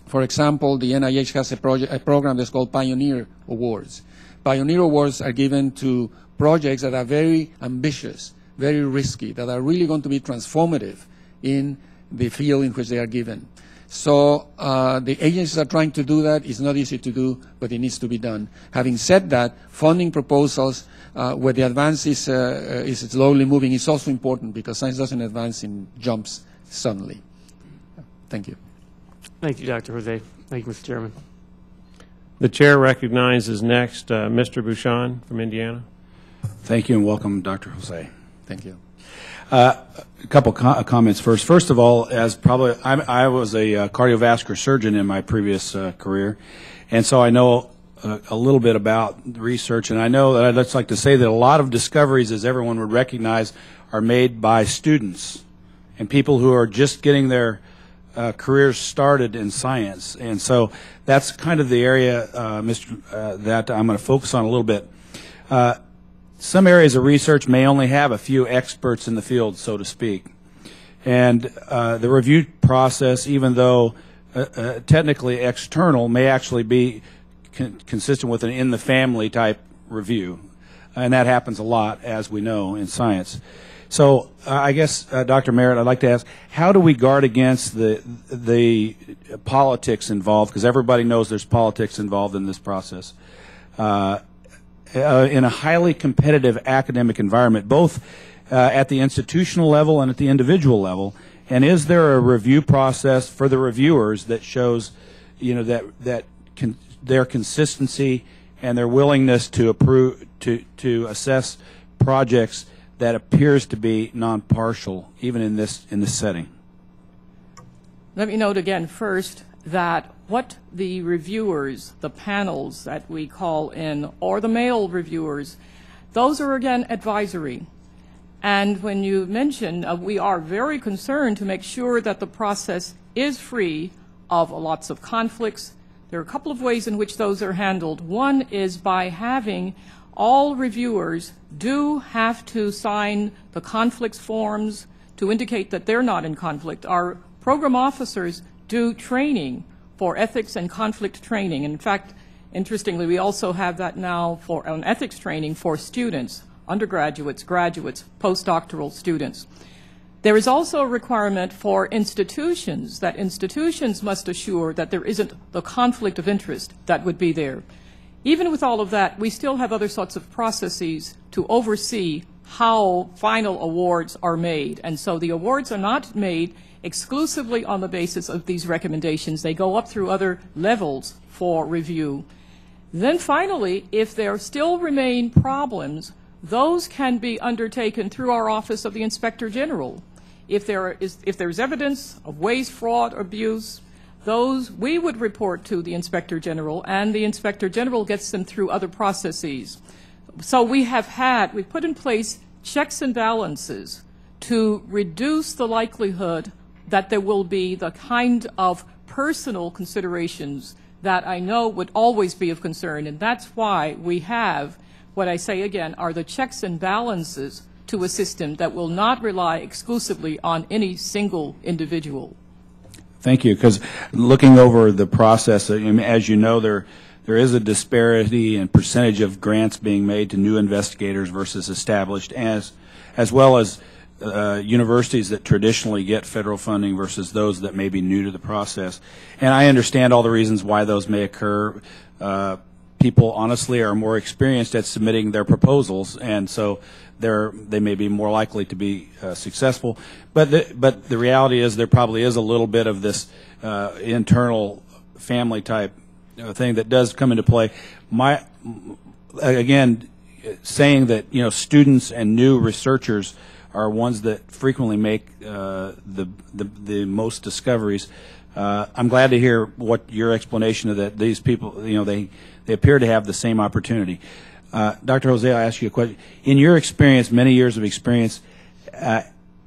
For example, the NIH has a program that's called Pioneer Awards. Pioneer Awards are given to projects that are very ambitious, very risky, that are really going to be transformative in the field in which they are given. So the agencies are trying to do that. It's not easy to do, but it needs to be done. Having said that, funding proposals where the advance is slowly moving is also important, because science doesn't advance in jumps suddenly. Thank you. Thank you, Dr. Jose. Thank you, Mr. Chairman. The chair recognizes next Mr. Bouchon from Indiana. Thank you and welcome, Dr. Jose. Thank you. A couple comments first. First of all, I was a cardiovascular surgeon in my previous career, and so I know a little bit about research, and I know that I'd just like to say that a lot of discoveries, as everyone would recognize, are made by students and people who are just getting their careers started in science. And so that's kind of the area, that I'm going to focus on a little bit. Some areas of research may only have a few experts in the field, so to speak. And the review process, even though technically external, may actually be consistent with an in-the-family type review. And that happens a lot, as we know, in science. So I guess, Dr. Marrett, I'd like to ask, how do we guard against the politics involved, because everybody knows there's politics involved in this process, in a highly competitive academic environment, both at the institutional level and at the individual level? And is there a review process for the reviewers that shows, their consistency and their willingness to approve, to assess projects that appears to be non-partial, even in this setting? Let me note again first that what the reviewers, the panels that we call in, or the male reviewers, those are again advisory. And when you mention, we are very concerned to make sure that the process is free of lots of conflicts. There are a couple of ways in which those are handled. One is by having all reviewers do have to sign the conflicts forms to indicate that they're not in conflict. Our program officers do training for ethics and conflict training. In fact, interestingly, we also have that now for an ethics training for students, undergraduates, graduates, postdoctoral students. There is also a requirement for institutions that institutions must assure that there isn't the conflict of interest that would be there. Even with all of that, we still have other sorts of processes to oversee how final awards are made. And so the awards are not made exclusively on the basis of these recommendations. They go up through other levels for review. Then finally, if there still remain problems, those can be undertaken through our Office of the Inspector General. If there's evidence of waste, fraud, or abuse, those we would report to the Inspector General, and the Inspector General gets them through other processes. So we've put in place checks and balances to reduce the likelihood that there will be the kind of personal considerations that I know would always be of concern, and that's why we have, what I say again, are the checks and balances to a system that will not rely exclusively on any single individual. Thank you. Because looking over the process, as you know, there is a disparity in percentage of grants being made to new investigators versus established, as well as universities that traditionally get federal funding versus those that may be new to the process. And I understand all the reasons why those may occur. People honestly are more experienced at submitting their proposals, and so they may be more likely to be successful. But the reality is there probably is a little bit of this internal family type thing that does come into play. Again, saying that students and new researchers are ones that frequently make the most discoveries. I'm glad to hear what your explanation of that. These people, they appear to have the same opportunity. Dr. José, I'll ask you a question. In your experience, many years of experience,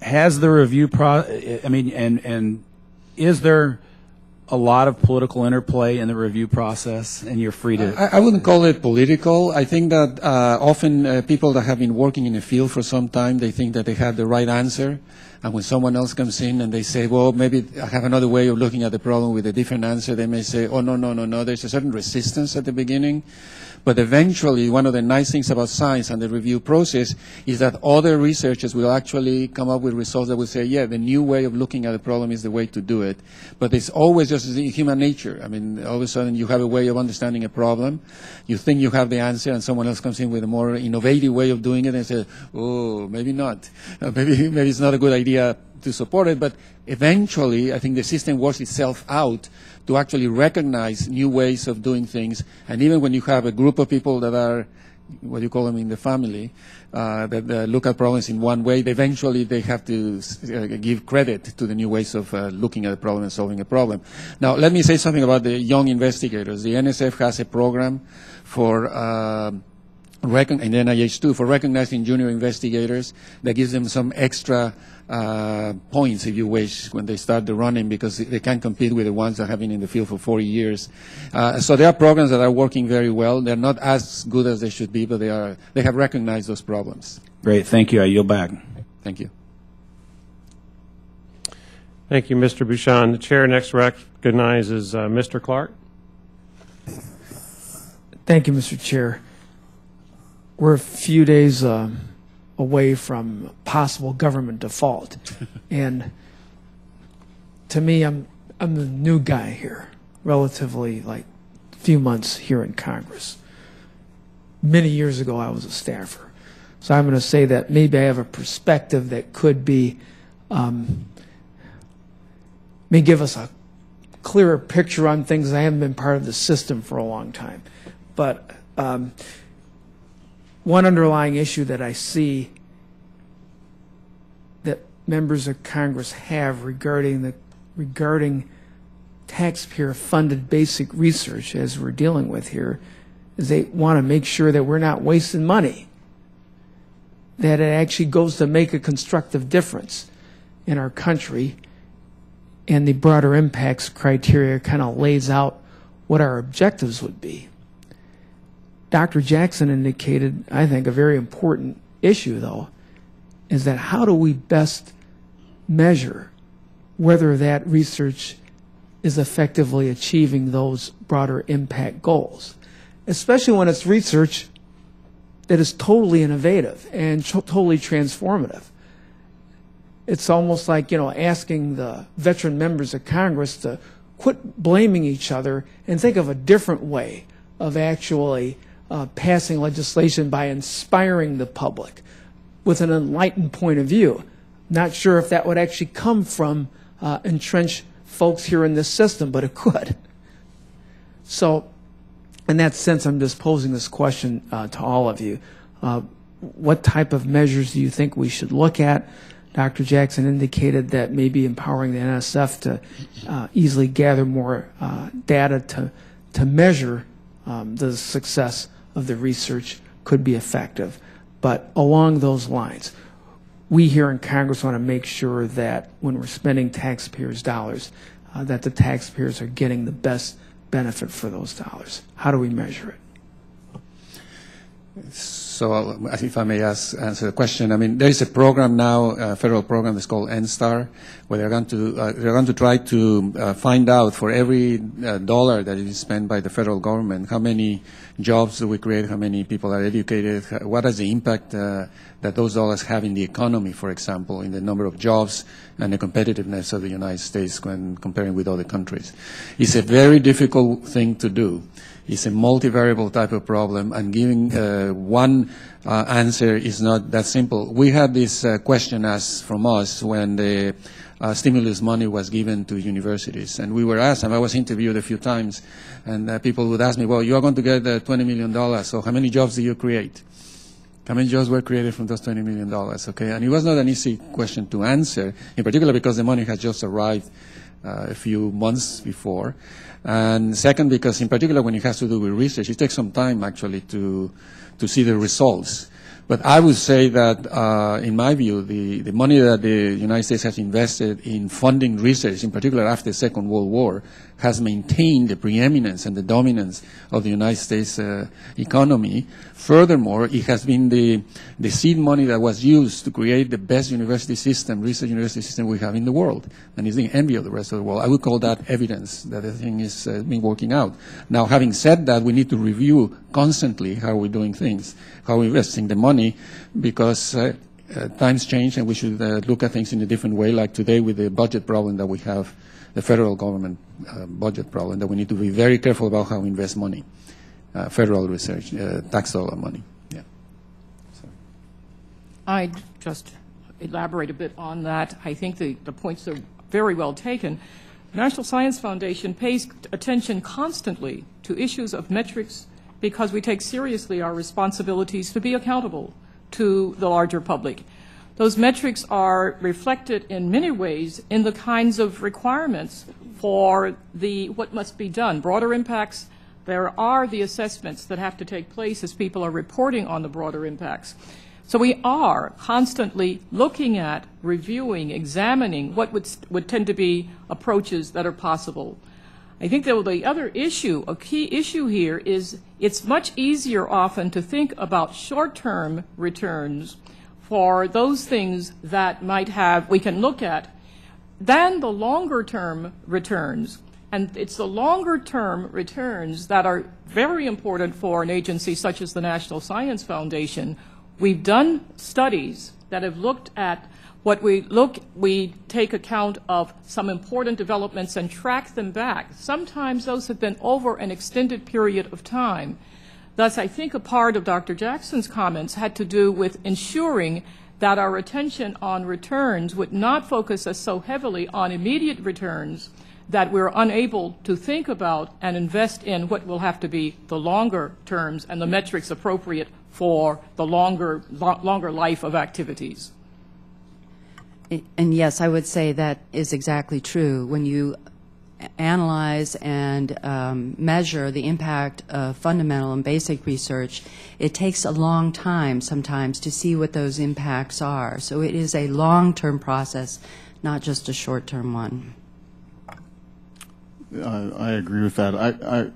has the review and is there a lot of political interplay in the review process, and you're free to... I wouldn't call it political. I think that often people that have been working in a field for some time, they think that they have the right answer. And when someone else comes in and they say, well, maybe I have another way of looking at the problem with a different answer, they may say, oh, no. There's a certain resistance at the beginning. But eventually, one of the nice things about science and the review process is that other researchers will actually come up with results that will say, yeah, the new way of looking at the problem is the way to do it. But it's always just human nature. I mean, all of a sudden you have a way of understanding a problem. You think you have the answer, and someone else comes in with a more innovative way of doing it and says, oh, maybe not. Maybe it's not a good idea to support it. But eventually, I think the system works itself out to actually recognize new ways of doing things. And even when you have a group of people that are, what you call them in the family, that look at problems in one way, eventually they have to give credit to the new ways of looking at a problem and solving a problem. Now, let me say something about the young investigators. The NSF has a program for and the NIH too, for recognizing junior investigators that gives them some extra points, if you wish, when they start the running, because they can't compete with the ones that have been in the field for 40 years. So there are programs that are working very well. They're not as good as they should be, but they have recognized those problems. Great. Thank you. I yield back. Thank you. Thank you, Mr. Bouchon. The chair next recognizes Mr. Clark. Thank you, Mr. Chair. We're a few days away from possible government default, and to me, I'm the new guy here, relatively like a few months here in Congress. Many years ago, I was a staffer, so I'm going to say that maybe I have a perspective that could be may give us a clearer picture on things. I haven't been part of the system for a long time. But one underlying issue that I see that members of Congress have regarding taxpayer-funded basic research, as we're dealing with here, is they want to make sure that we're not wasting money, that it actually goes to make a constructive difference in our country, and the broader impacts criteria kind of lays out what our objectives would be. Dr. Jackson indicated, I think, a very important issue, though, is that how do we best measure whether that research is effectively achieving those broader impact goals, especially when it's research that is totally innovative and totally transformative. It's almost like, asking the veteran members of Congress to quit blaming each other and think of a different way of actually passing legislation by inspiring the public with an enlightened point of view. Not sure if that would actually come from entrenched folks here in this system, but it could. So in that sense, I'm just posing this question to all of you. What type of measures do you think we should look at? Dr. Jackson indicated that maybe empowering the NSF to easily gather more data to measure the success of the research could be effective. But along those lines, we here in Congress want to make sure that when we're spending taxpayers' dollars, that the taxpayers are getting the best benefit for those dollars. How do we measure it? So if I may answer the question, I mean, there is a program now, a federal program that's called NSTAR, where they're going to try to find out for every dollar that is spent by the federal government, how many jobs do we create, how many people are educated, what is the impact that those dollars have in the economy, for example, in the number of jobs and the competitiveness of the United States when comparing with other countries. It's a very difficult thing to do. It's a multivariable type of problem, and giving one answer is not that simple. We had this question asked from us when the stimulus money was given to universities, and we were asked, and I was interviewed a few times, and people would ask me, well, you are going to get $20 million, so how many jobs do you create? How many jobs were created from those $20 million, okay? And it was not an easy question to answer, in particular because the money had just arrived a few months before. And second, because in particular when it has to do with research, it takes some time actually to see the results. But I would say that, in my view, the money that the United States has invested in funding research, in particular after the Second World War, has maintained the preeminence and the dominance of the United States economy. Furthermore, it has been the seed money that was used to create the best university system, research university system we have in the world, and is the envy of the rest of the world. I would call that evidence that the thing is been working out. Now, having said that, we need to review constantly how we're doing things, how we're investing the money, because times change and we should look at things in a different way, like today with the budget problem that we have, the federal government budget problem, that we need to be very careful about how we invest money, federal research, tax dollar money. Yeah. So. I'd just elaborate a bit on that. I think the points are very well taken. The National Science Foundation pays attention constantly to issues of metrics because we take seriously our responsibilities to be accountable to the larger public. Those metrics are reflected in many ways in the kinds of requirements for what must be done. Broader impacts, there are the assessments that have to take place as people are reporting on the broader impacts. So we are constantly looking at, reviewing, examining what would tend to be approaches that are possible. I think that the other issue, a key issue here, is it's much easier often to think about short-term returns for those things that we can look at, than the longer-term returns. And it's the longer-term returns that are very important for an agency such as the National Science Foundation. We've done studies that have looked at we take account of some important developments and track them back. Sometimes those have been over an extended period of time. Thus, I think a part of Dr. Jackson's comments had to do with ensuring that our attention on returns would not focus us so heavily on immediate returns that we're unable to think about and invest in what will have to be the longer terms and the metrics appropriate for the longer life of activities. And yes, I would say that is exactly true. When you analyze and measure the impact of fundamental and basic research, it takes a long time sometimes to see what those impacts are. So it is a long-term process, not just a short-term one. I agree with that.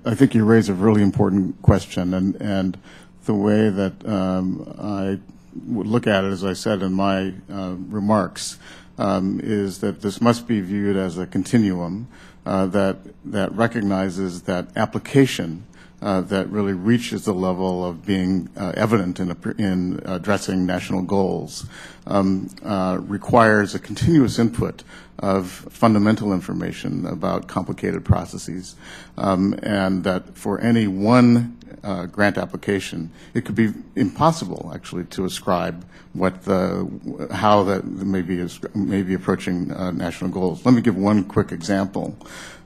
I think you raise a really important question, and the way that I would look at it, as I said in my remarks, is that this must be viewed as a continuum that recognizes that application that really reaches the level of being evident in addressing national goals requires a continuous input of fundamental information about complicated processes, and that for any one grant application, it could be impossible actually to ascribe how that may be approaching national goals. Let me give one quick example.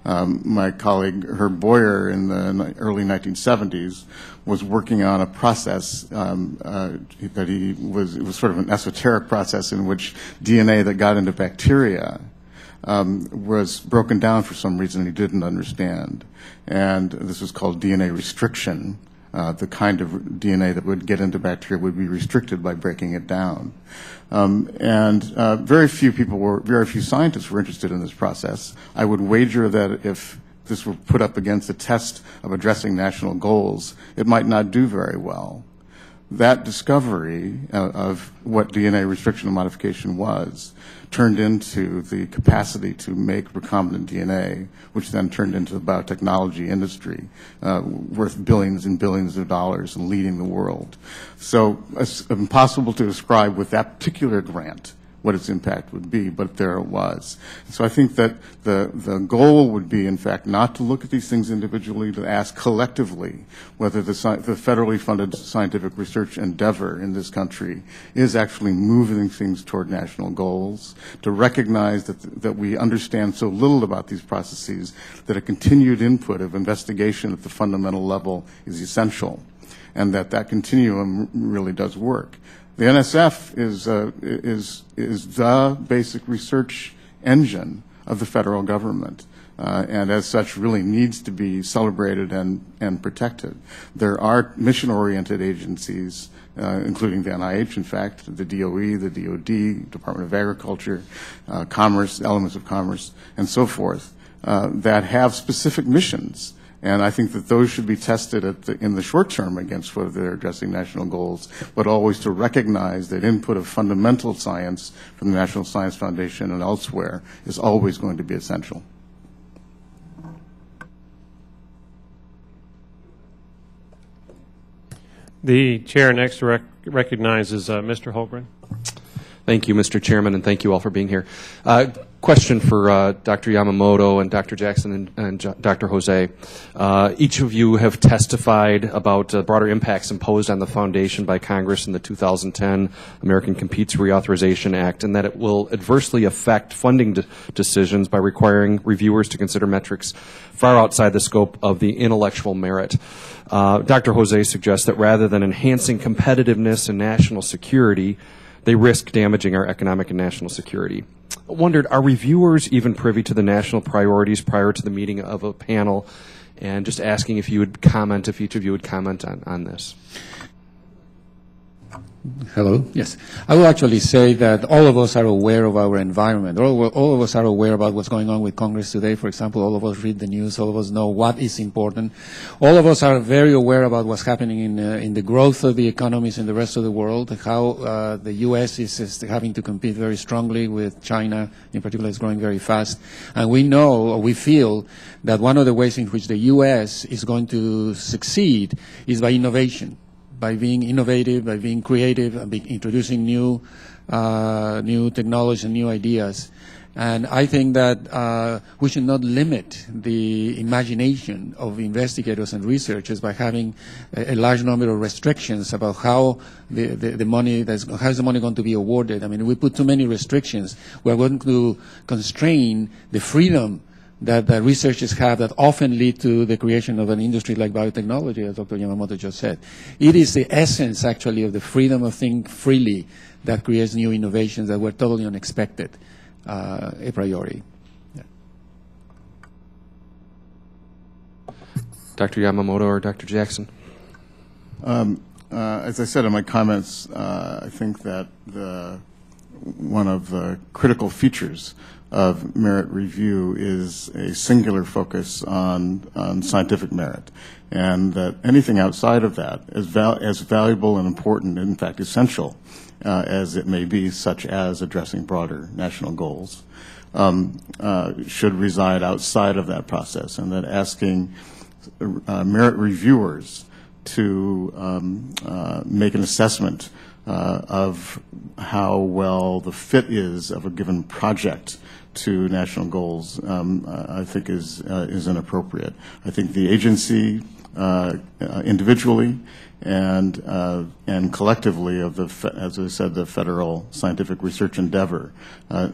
My colleague Herb Boyer in the early 1970s was working on a process that it was sort of an esoteric process in which DNA that got into bacteria was broken down for some reason he didn't understand. And this was called DNA restriction. The kind of DNA that would get into bacteria would be restricted by breaking it down. Very few scientists were interested in this process. I would wager that if this were put up against the test of addressing national goals, it might not do very well. That discovery of what DNA restriction and modification was turned into the capacity to make recombinant DNA, which then turned into the biotechnology industry, worth billions and billions of dollars and leading the world. So it's impossible to describe with that particular grant what its impact would be, but there it was. So I think that the goal would be, in fact, not to look at these things individually, to ask collectively whether the federally funded scientific research endeavor in this country is actually moving things toward national goals, to recognize that we understand so little about these processes that a continued input of investigation at the fundamental level is essential, and that continuum really does work. The NSF is the basic research engine of the federal government, and as such really needs to be celebrated and protected. There are mission-oriented agencies, including the NIH, in fact, the DOE, the DOD, Department of Agriculture, Commerce, elements of commerce, and so forth, that have specific missions. And I think that those should be tested in the short term against whether they're addressing national goals, but always to recognize that input of fundamental science from the National Science Foundation and elsewhere is always going to be essential. The chair next recognizes Mr. Holgren. Thank you, Mr. Chairman, and thank you all for being here. Question for Dr. Yamamoto and Dr. Jackson and Dr. José. Each of you have testified about broader impacts imposed on the foundation by Congress in the 2010 American Competes Reauthorization Act, and that it will adversely affect funding decisions by requiring reviewers to consider metrics far outside the scope of the intellectual merit. Dr. José suggests that rather than enhancing competitiveness and national security, they risk damaging our economic and national security. I wondered, are reviewers even privy to the national priorities prior to the meeting of a panel? And just asking if you would comment, if each of you would comment on this. Hello. Yes. I will actually say that all of us are aware of our environment. All of us are aware about what's going on with Congress today. For example, all of us read the news. All of us know what is important. All of us are very aware about what's happening in the growth of the economies in the rest of the world, how the U.S. is having to compete very strongly with China, in particular, is growing very fast. And we know, or we feel, that one of the ways in which the U.S. is going to succeed is by innovation. By being innovative, by being creative, and introducing new technology and new ideas. And I think that we should not limit the imagination of investigators and researchers by having a large number of restrictions about how the money how is the money going to be awarded. I mean, if we put too many restrictions, we are going to constrain the freedom that the researchers have that often lead to the creation of an industry like biotechnology, as Dr. Yamamoto just said. It is the essence, actually, of the freedom of think freely that creates new innovations that were totally unexpected a priori. Yeah. Dr. Yamamoto or Dr. Jackson? As I said in my comments, I think that one of the critical features of merit review is a singular focus on scientific merit, and that anything outside of that, as valuable and important, in fact essential, as it may be, such as addressing broader national goals, should reside outside of that process, and that asking merit reviewers to make an assessment of how well the fit is of a given project to national goals, I think is inappropriate. I think the agency, individually and collectively, as I said, the federal scientific research endeavor,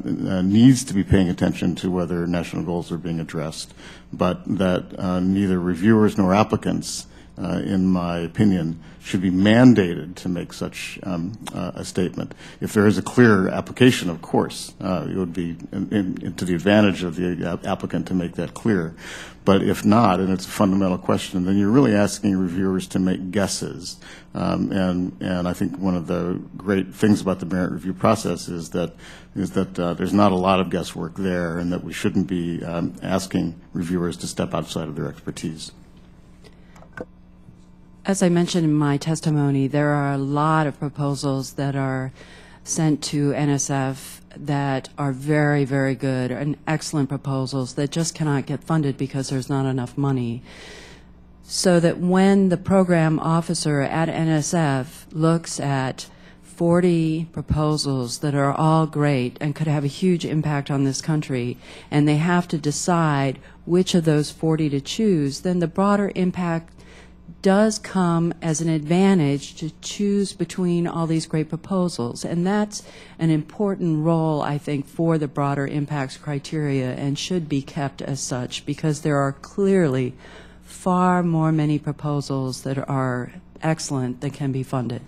needs to be paying attention to whether national goals are being addressed, but that neither reviewers nor applicants, in my opinion, should be mandated to make such a statement. If there is a clear application, of course, it would be to the advantage of the applicant to make that clear. But if not, and it's a fundamental question, then you're really asking reviewers to make guesses. And I think one of the great things about the merit review process is that there's not a lot of guesswork there, and that we shouldn't be asking reviewers to step outside of their expertise. As I mentioned in my testimony, there are a lot of proposals that are sent to NSF that are very, very good and excellent proposals that just cannot get funded because there's not enough money. So that when the program officer at NSF looks at 40 proposals that are all great and could have a huge impact on this country, and they have to decide which of those 40 to choose, then the broader impact does come as an advantage to choose between all these great proposals. And that's an important role, I think, for the broader impacts criteria, and should be kept as such, because there are clearly far more many proposals that are excellent that can be funded.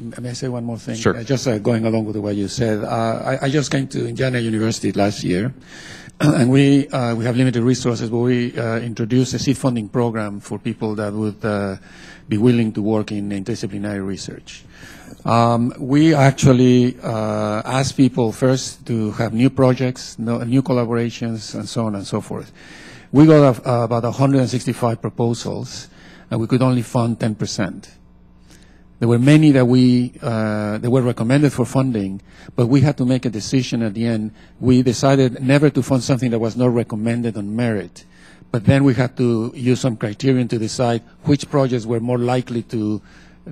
May I say one more thing? Sure. Just going along with what you said, I just came to Indiana University last year, and we have limited resources, but we introduced a seed funding program for people that would be willing to work in interdisciplinary research. We actually asked people first to have new projects, new collaborations, and so on and so forth. We got about 165 proposals, and we could only fund 10%. There were many that were recommended for funding, but we had to make a decision at the end. We decided never to fund something that was not recommended on merit, but then we had to use some criterion to decide which projects were more likely to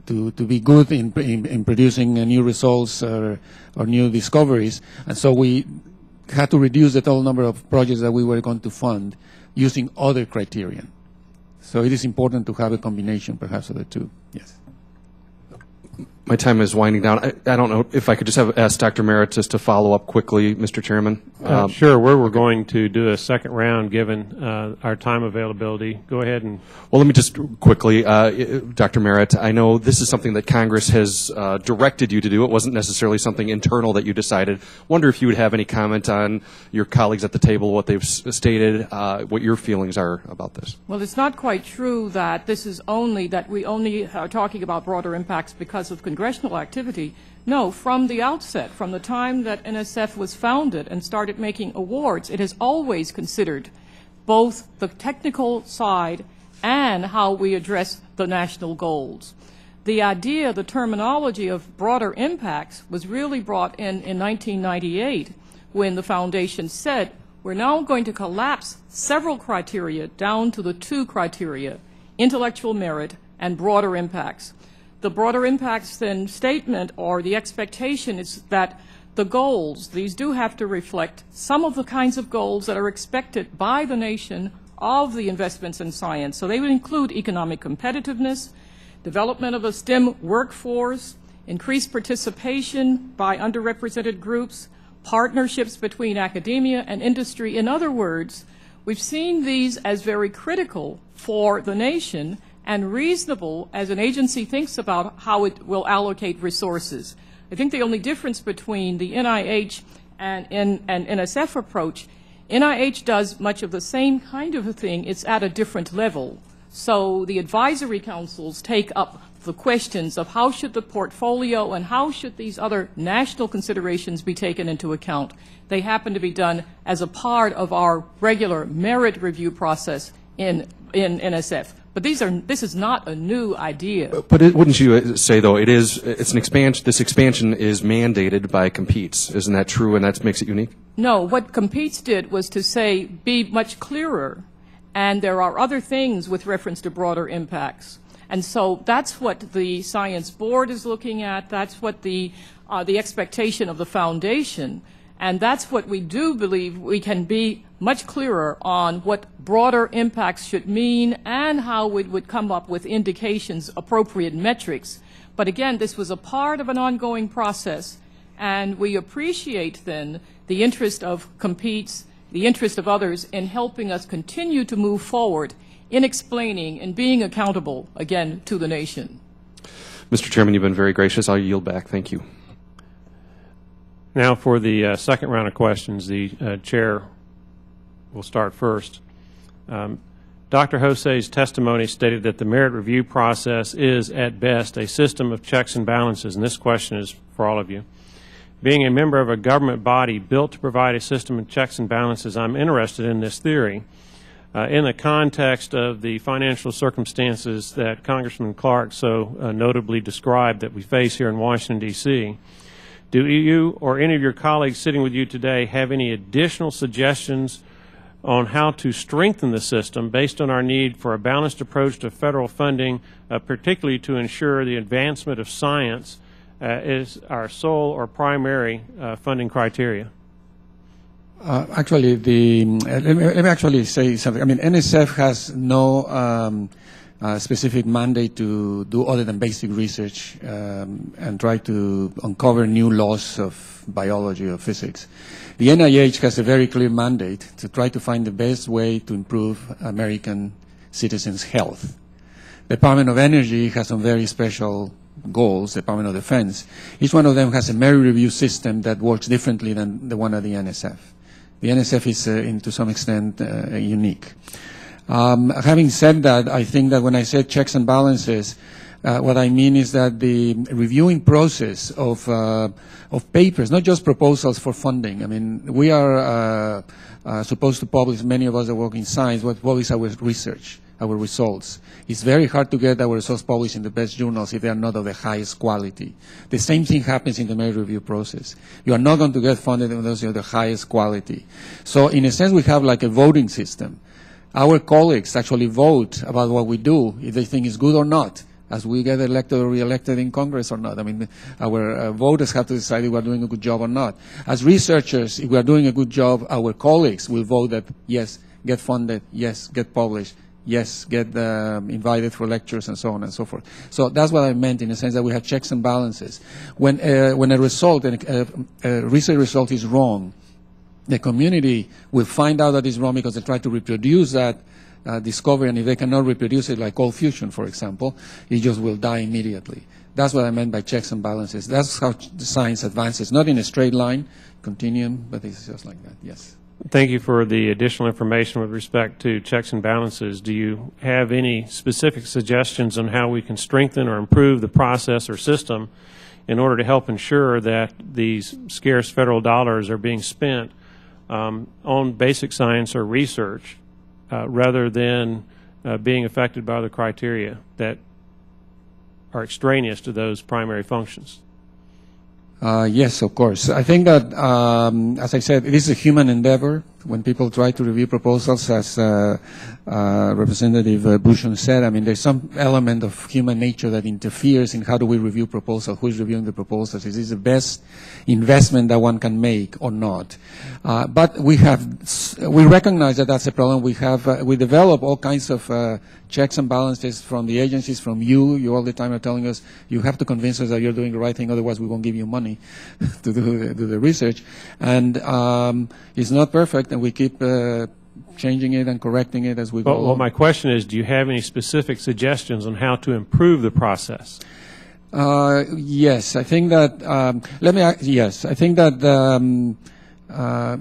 be good in producing new results or new discoveries. And so we had to reduce the total number of projects that we were going to fund using other criterion. So it is important to have a combination, perhaps, of the two. Yes. My time is winding down. I don't know if I could just ask Dr. Marrett just to follow up quickly, Mr. Chairman. Sure. We're going to do a second round given our time availability. Go ahead and. Well, let me just quickly, Dr. Marrett, I know this is something that Congress has directed you to do. It wasn't necessarily something internal that you decided. Wonder if you would have any comment on your colleagues at the table, what they've stated, what your feelings are about this. Well, it's not quite true that this is only, that we only are talking about broader impacts because of congressional activity. No, from the outset, from the time that NSF was founded and started making awards, it has always considered both the technical side and how we address the national goals. The idea, the terminology of broader impacts was really brought in 1998 when the foundation said, we're now going to collapse several criteria down to the two criteria, intellectual merit and broader impacts. The broader impacts then statement or the expectation is that the goals, these do have to reflect some of the kinds of goals that are expected by the nation of the investments in science. So they would include economic competitiveness, development of a STEM workforce, increased participation by underrepresented groups, partnerships between academia and industry. In other words, we've seen these as very critical for the nation and reasonable as an agency thinks about how it will allocate resources. I think the only difference between the NIH and NSF approach, NIH does much of the same kind of a thing, it's at a different level. So the advisory councils take up the questions of how should the portfolio and how should these other national considerations be taken into account. They happen to be done as a part of our regular merit review process in NSF. But this is not a new idea. But wouldn't you say, though, it's an expansion, this expansion is mandated by Competes. Isn't that true, and that makes it unique? No, what Competes did was to say, be much clearer, and there are other things with reference to broader impacts. And so that's what the Science Board is looking at, that's what the expectation of the foundation, and that's what we do believe we can be much clearer on what broader impacts should mean and how we would come up with indications, appropriate metrics. But again, this was a part of an ongoing process, and we appreciate then the interest of Competes, the interest of others in helping us continue to move forward in explaining and being accountable, again, to the nation. Mr. Chairman, you've been very gracious. I'll yield back. Thank you. Now for the second round of questions, the chair will start first. Dr. José's testimony stated that the merit review process is, at best, a system of checks and balances, and this question is for all of you. Being a member of a government body built to provide a system of checks and balances, I'm interested in this theory. In the context of the financial circumstances that Congressman Clark so notably described that we face here in Washington, D.C., do you or any of your colleagues sitting with you today have any additional suggestions on how to strengthen the system based on our need for a balanced approach to federal funding, particularly to ensure the advancement of science is our sole or primary funding criteria? Actually, let me actually say something. I mean, NSF has no specific mandate to do other than basic research and try to uncover new laws of biology or physics. The NIH has a very clear mandate to try to find the best way to improve American citizens' health. The Department of Energy has some very special goals, the Department of Defense. Each one of them has a merit review system that works differently than the one at the NSF. The NSF is, to some extent, unique. Having said that, I think that when I said checks and balances, what I mean is that the reviewing process of papers, not just proposals for funding. I mean, we are supposed to publish, many of us that work in science, what publish our research, our results. It's very hard to get our results published in the best journals if they are not of the highest quality. The same thing happens in the merit review process. You are not going to get funded unless you have the highest quality. So in a sense, we have like a voting system. Our colleagues actually vote about what we do, if they think it's good or not, as we get elected or re-elected in Congress or not. I mean, our voters have to decide if we are doing a good job or not. As researchers, if we are doing a good job, our colleagues will vote that, yes, get funded, yes, get published, yes, get invited for lectures and so on and so forth. So that's what I meant in the sense that we have checks and balances. When a result, a research result is wrong, the community will find out that it's wrong because they try to reproduce that discovery, and if they cannot reproduce it, like cold fusion, for example, it just will die immediately. That's what I meant by checks and balances. That's how the science advances, not in a straight line, continuum, but it's just like that, yes. Thank you for the additional information with respect to checks and balances. Do you have any specific suggestions on how we can strengthen or improve the process or system in order to help ensure that these scarce federal dollars are being spent on basic science or research rather than being affected by the criteria that are extraneous to those primary functions? Yes, of course. I think that, as I said, it is a human endeavor. When people try to review proposals, as Representative Bushon said, I mean, there's some element of human nature that interferes in how do we review proposals, who is reviewing the proposals, is this the best investment that one can make or not? But we recognize that that's a problem. We develop all kinds of checks and balances from the agencies, from you. You all the time are telling us you have to convince us that you're doing the right thing, otherwise we won't give you money to do the research. And it's not perfect, and we keep changing it and correcting it as we go along. Well, my question is, do you have any specific suggestions on how to improve the process? Yes, I think that, I think that,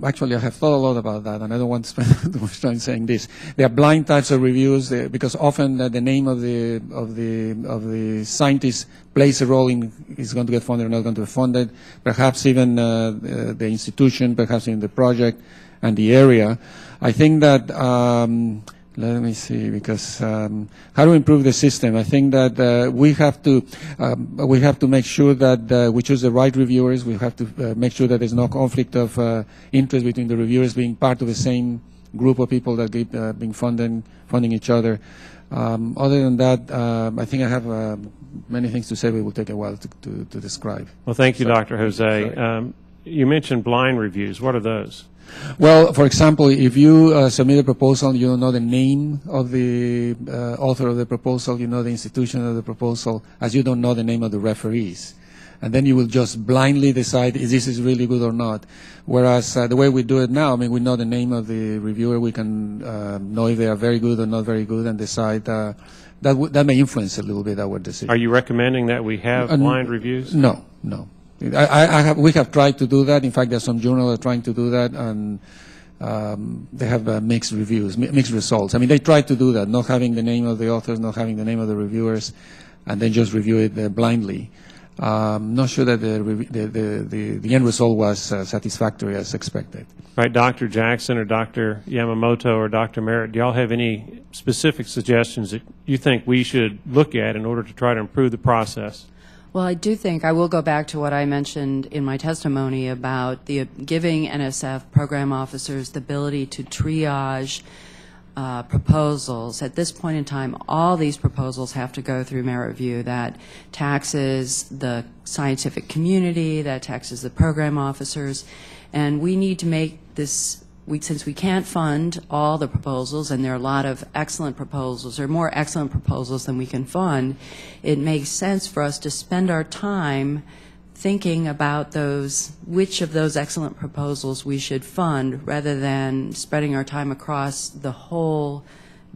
actually, I have thought a lot about that, and I don't want to spend too much time saying this. There are blind types of reviews because often the name of the scientist plays a role in is going to get funded or not going to be funded. Perhaps even the institution, perhaps even the project and the area. I think that. Let me see, because how to improve the system? I think that we have to make sure that we choose the right reviewers. We have to make sure that there's no conflict of interest between the reviewers being part of the same group of people that keep being funding each other. Other than that, I think I have many things to say, but it will take a while to describe. Well, thank you, Dr. Jose. You mentioned blind reviews. What are those? Well, for example, if you submit a proposal, you don't know the name of the author of the proposal, you know the institution of the proposal, as you don't know the name of the referees. And then you will just blindly decide if this is really good or not. Whereas the way we do it now, I mean, we know the name of the reviewer, we can know if they are very good or not very good and decide that may influence a little bit our decision. Are you recommending that we have blind reviews? No. We have tried to do that. In fact, there are some journals that are trying to do that, and they have mixed reviews, mixed results. I mean, they try to do that, not having the name of the authors, not having the name of the reviewers, and then just review it blindly. Not sure that the end result was satisfactory as expected. Right, Dr. Jackson or Dr. Yamamoto or Dr. Marrett, do y'all have any specific suggestions that you think we should look at in order to try to improve the process? Well, I do think I will go back to what I mentioned in my testimony about giving NSF program officers the ability to triage proposals. At this point in time, all these proposals have to go through merit review. That taxes the scientific community, that taxes the program officers, and we need to make this. Since we can't fund all the proposals, and there are a lot of excellent proposals, or more excellent proposals than we can fund, it makes sense for us to spend our time thinking about which of those excellent proposals we should fund, rather than spreading our time across the whole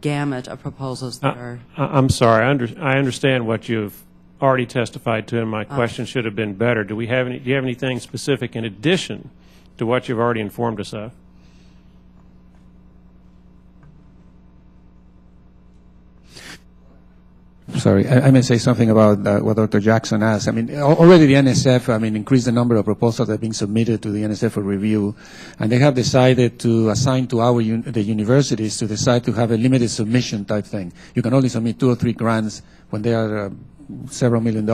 gamut of proposals that are. I'm sorry. I understand what you've already testified to, and my question should have been better. Do you have anything specific in addition to what you've already informed us of? Sorry, I may say something about what Dr. Jackson asked. I mean, already the NSF, increased the number of proposals that are being submitted to the NSF for review, and they have decided to assign to the universities to decide to have a limited submission type thing. You can only submit 2 or 3 grants when they are several $1 million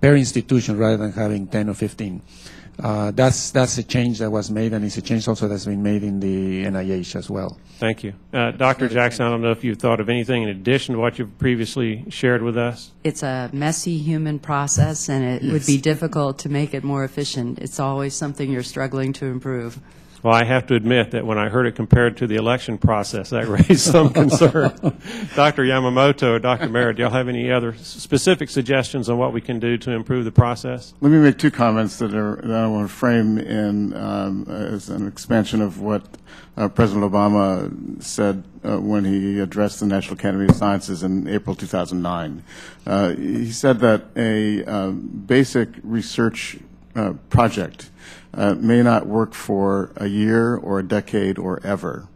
per institution, rather than having 10 or 15. That's a change that was made, and it's a change also that's been made in the NIH as well. Thank you. Dr. Jackson, I don't know if you've thought of anything in addition to what you've previously shared with us. It's a messy human process, and it would be difficult to make it more efficient. It's always something you're struggling to improve. Well, I have to admit that when I heard it compared to the election process, that raised some concern. Dr. Yamamoto or Dr. Marrett, do y'all have any other specific suggestions on what we can do to improve the process? Let me make two comments that I want to frame in as an expansion of what President Obama said when he addressed the National Academy of Sciences in April 2009. He said that a basic research project may not work for a year or a decade or ever.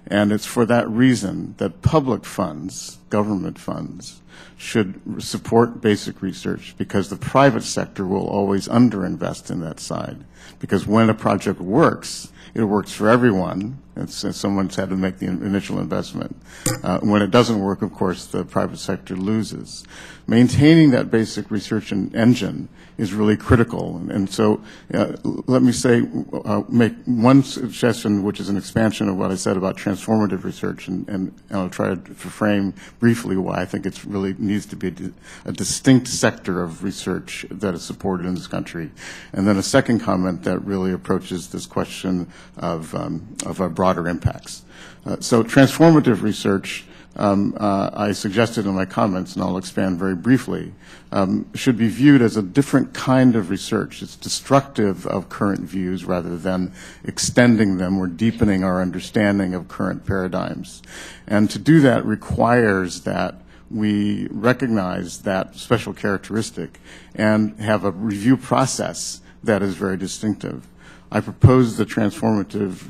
And it's for that reason that public funds, government funds, should support basic research, because the private sector will always underinvest in that side. Because when a project works, it works for everyone. Someone's had to make the initial investment. When it doesn't work, of course, the private sector loses. Maintaining that basic research engine is really critical. And so let me make one suggestion, which is an expansion of what I said about transformative research, and I'll try to frame briefly why I think it really needs to be a distinct sector of research that is supported in this country. And then a second comment that really approaches this question of our broader impacts. So transformative research, I suggested in my comments, and I'll expand very briefly, should be viewed as a different kind of research. It's destructive of current views rather than extending them or deepening our understanding of current paradigms. And to do that requires that we recognize that special characteristic and have a review process that is very distinctive. I proposed the transformative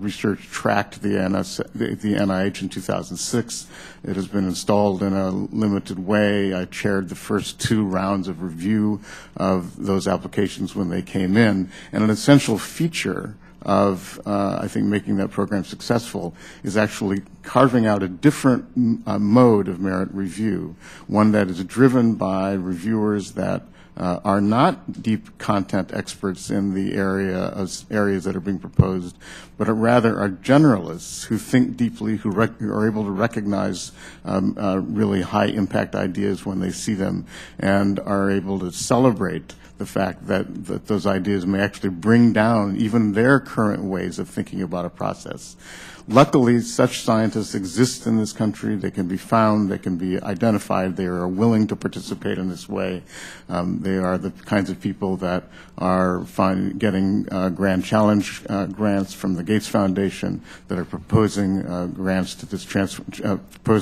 research track to the NIH in 2006. It has been installed in a limited way. I chaired the first 2 rounds of review of those applications when they came in. And an essential feature of, I think, making that program successful is actually carving out a different mode of merit review, one that is driven by reviewers that are not deep content experts in the areas that are being proposed, but rather are generalists who think deeply, who are able to recognize really high impact ideas when they see them, and are able to celebrate the fact that those ideas may actually bring down even their current ways of thinking about a process. Luckily, such scientists exist in this country. They can be found. They can be identified. They are willing to participate in this way. They are the kinds of people that are getting Grand Challenge grants from the Gates Foundation, that are proposing grants to this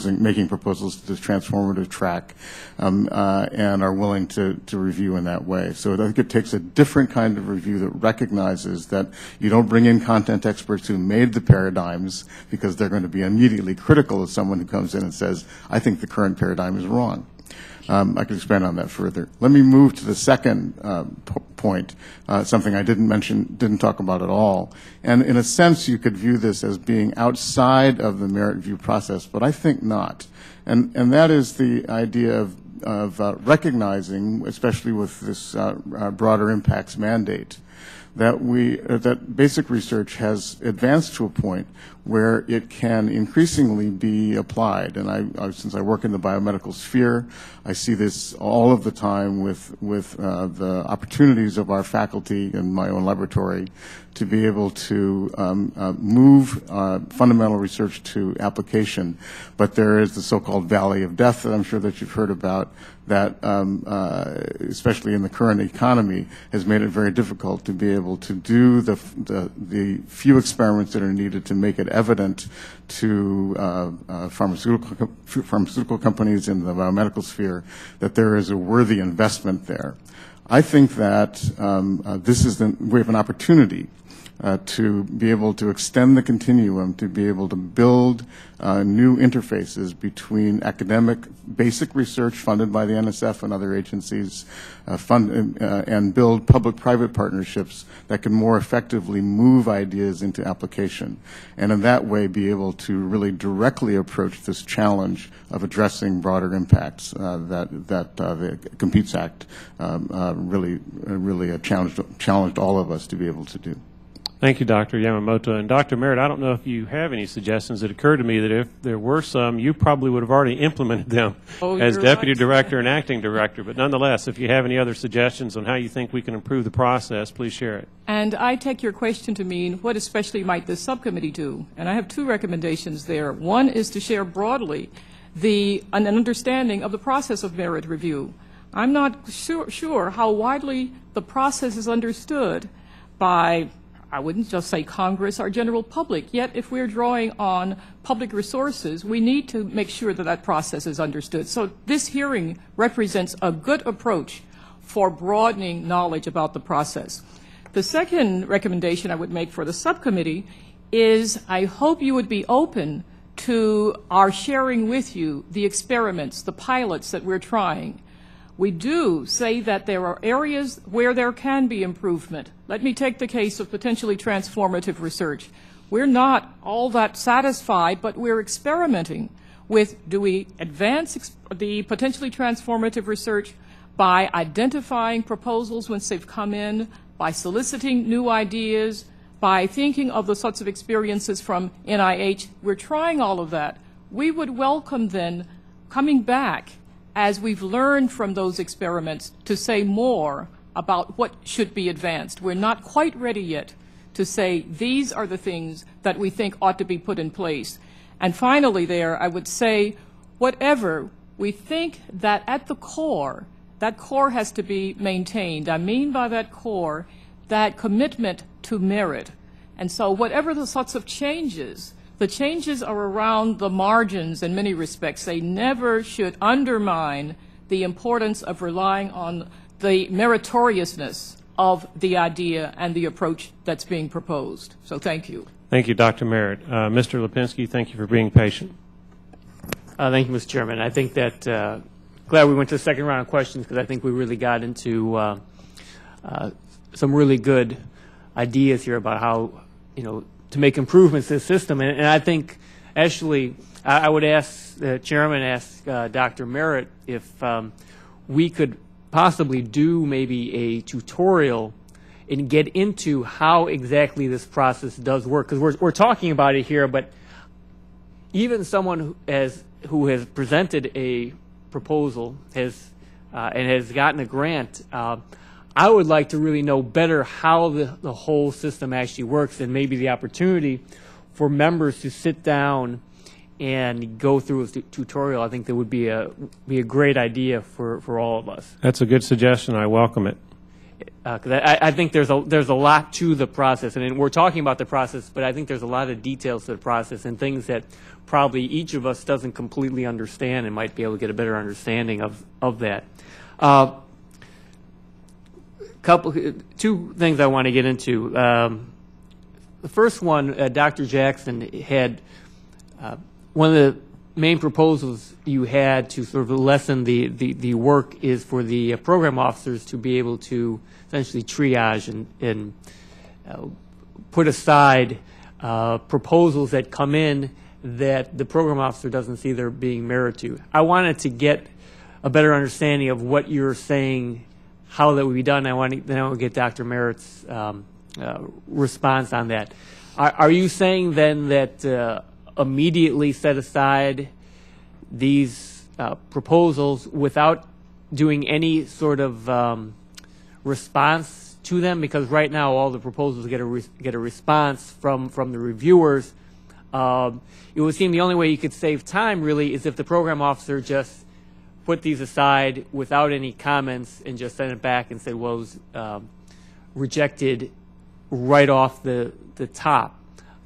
making proposals to this transformative track, and are willing to review in that way. So I think it takes a different kind of review that recognizes that you don't bring in content experts who made the paradigms, because they're going to be immediately critical of someone who comes in and says, I think the current paradigm is wrong. I can expand on that further. Let me move to the second point, something I didn't talk about at all. And in a sense, you could view this as being outside of the merit review process, but I think not. And that is the idea of recognizing, especially with this broader impacts mandate, that basic research has advanced to a point where it can increasingly be applied. And since I work in the biomedical sphere, I see this all of the time with the opportunities of our faculty in my own laboratory to be able to move fundamental research to application. But there is the so-called valley of death that I'm sure that you've heard about, that especially in the current economy has made it very difficult to be able to do the few experiments that are needed to make it evident to pharmaceutical companies in the biomedical sphere that there is a worthy investment there. I think that we have an opportunity to be able to extend the continuum, to be able to build new interfaces between academic basic research funded by the NSF and other agencies, and build public-private partnerships that can more effectively move ideas into application, and in that way be able to really directly approach this challenge of addressing broader impacts that the Competes Act really challenged all of us to be able to do. Thank you, Dr. Yamamoto. And Dr. Marrett, I don't know if you have any suggestions. It occurred to me that if there were some, you probably would have already implemented them as Deputy right. Director and Acting Director. But nonetheless, if you have any other suggestions on how you think we can improve the process, please share it. And I take your question to mean, what especially might this subcommittee do? And I have two recommendations there. One is to share broadly an understanding of the process of merit review. I'm not sure how widely the process is understood by, I wouldn't just say Congress, our general public. Yet, if we're drawing on public resources, we need to make sure that that process is understood. So this hearing represents a good approach for broadening knowledge about the process. The second recommendation I would make for the subcommittee is I hope you would be open to our sharing with you the experiments, the pilots that we're trying. We do say that there are areas where there can be improvement. Let me take the case of potentially transformative research. We're not all that satisfied, but we're experimenting with, do we advance the potentially transformative research by identifying proposals once they've come in, by soliciting new ideas, by thinking of the sorts of experiences from NIH. We're trying all of that. We would welcome then coming back as we've learned from those experiments to say more about what should be advanced. We're not quite ready yet to say these are the things that we think ought to be put in place. And finally there, I would say whatever we think that at the core, that core has to be maintained. I mean by that core, that commitment to merit. And so whatever the sorts of changes, the changes are around the margins in many respects. They never should undermine the importance of relying on the meritoriousness of the idea and the approach that's being proposed. So thank you. Thank you, Dr. Marrett. Mr. Lipinski, thank you for being patient. Thank you, Mr. Chairman. I think that glad we went to the second round of questions because I think we really got into some really good ideas here about how, to make improvements to the system. And I think, actually, I would ask the chairman, ask Dr. Marrett if we could possibly do maybe a tutorial and get into how exactly this process does work. Because we're talking about it here, but even someone who has presented a proposal and has gotten a grant, I would like to really know better how the whole system actually works, and maybe the opportunity for members to sit down and go through a tutorial. I think that would be a great idea for all of us. That's a good suggestion. I welcome it. Because I think there's a lot to the process, and we're talking about the process, but I think there's a lot of details to the process and things that probably each of us doesn't completely understand and might be able to get a better understanding of that. Two things I want to get into. The first one, Dr. Jackson had one of the main proposals you had to sort of lessen the work is for the program officers to be able to essentially triage and put aside proposals that come in that the program officer doesn't see there being merit to. I wanted to get a better understanding of what you're saying, how that would be done. Then I want to get Dr. Marrett's response on that. Are you saying then that immediately set aside these proposals without doing any sort of response to them? Because right now all the proposals get a response from the reviewers. It would seem the only way you could save time really is if the program officer just put these aside without any comments and just send it back and say, well, it was rejected right off the top.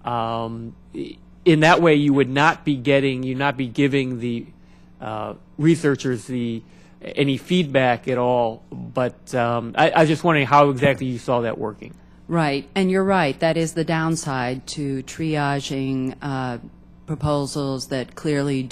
In that way, you would not be giving the researchers any feedback at all. But I was just wondering how exactly you saw that working. Right, and you're right. That is the downside to triaging proposals that clearly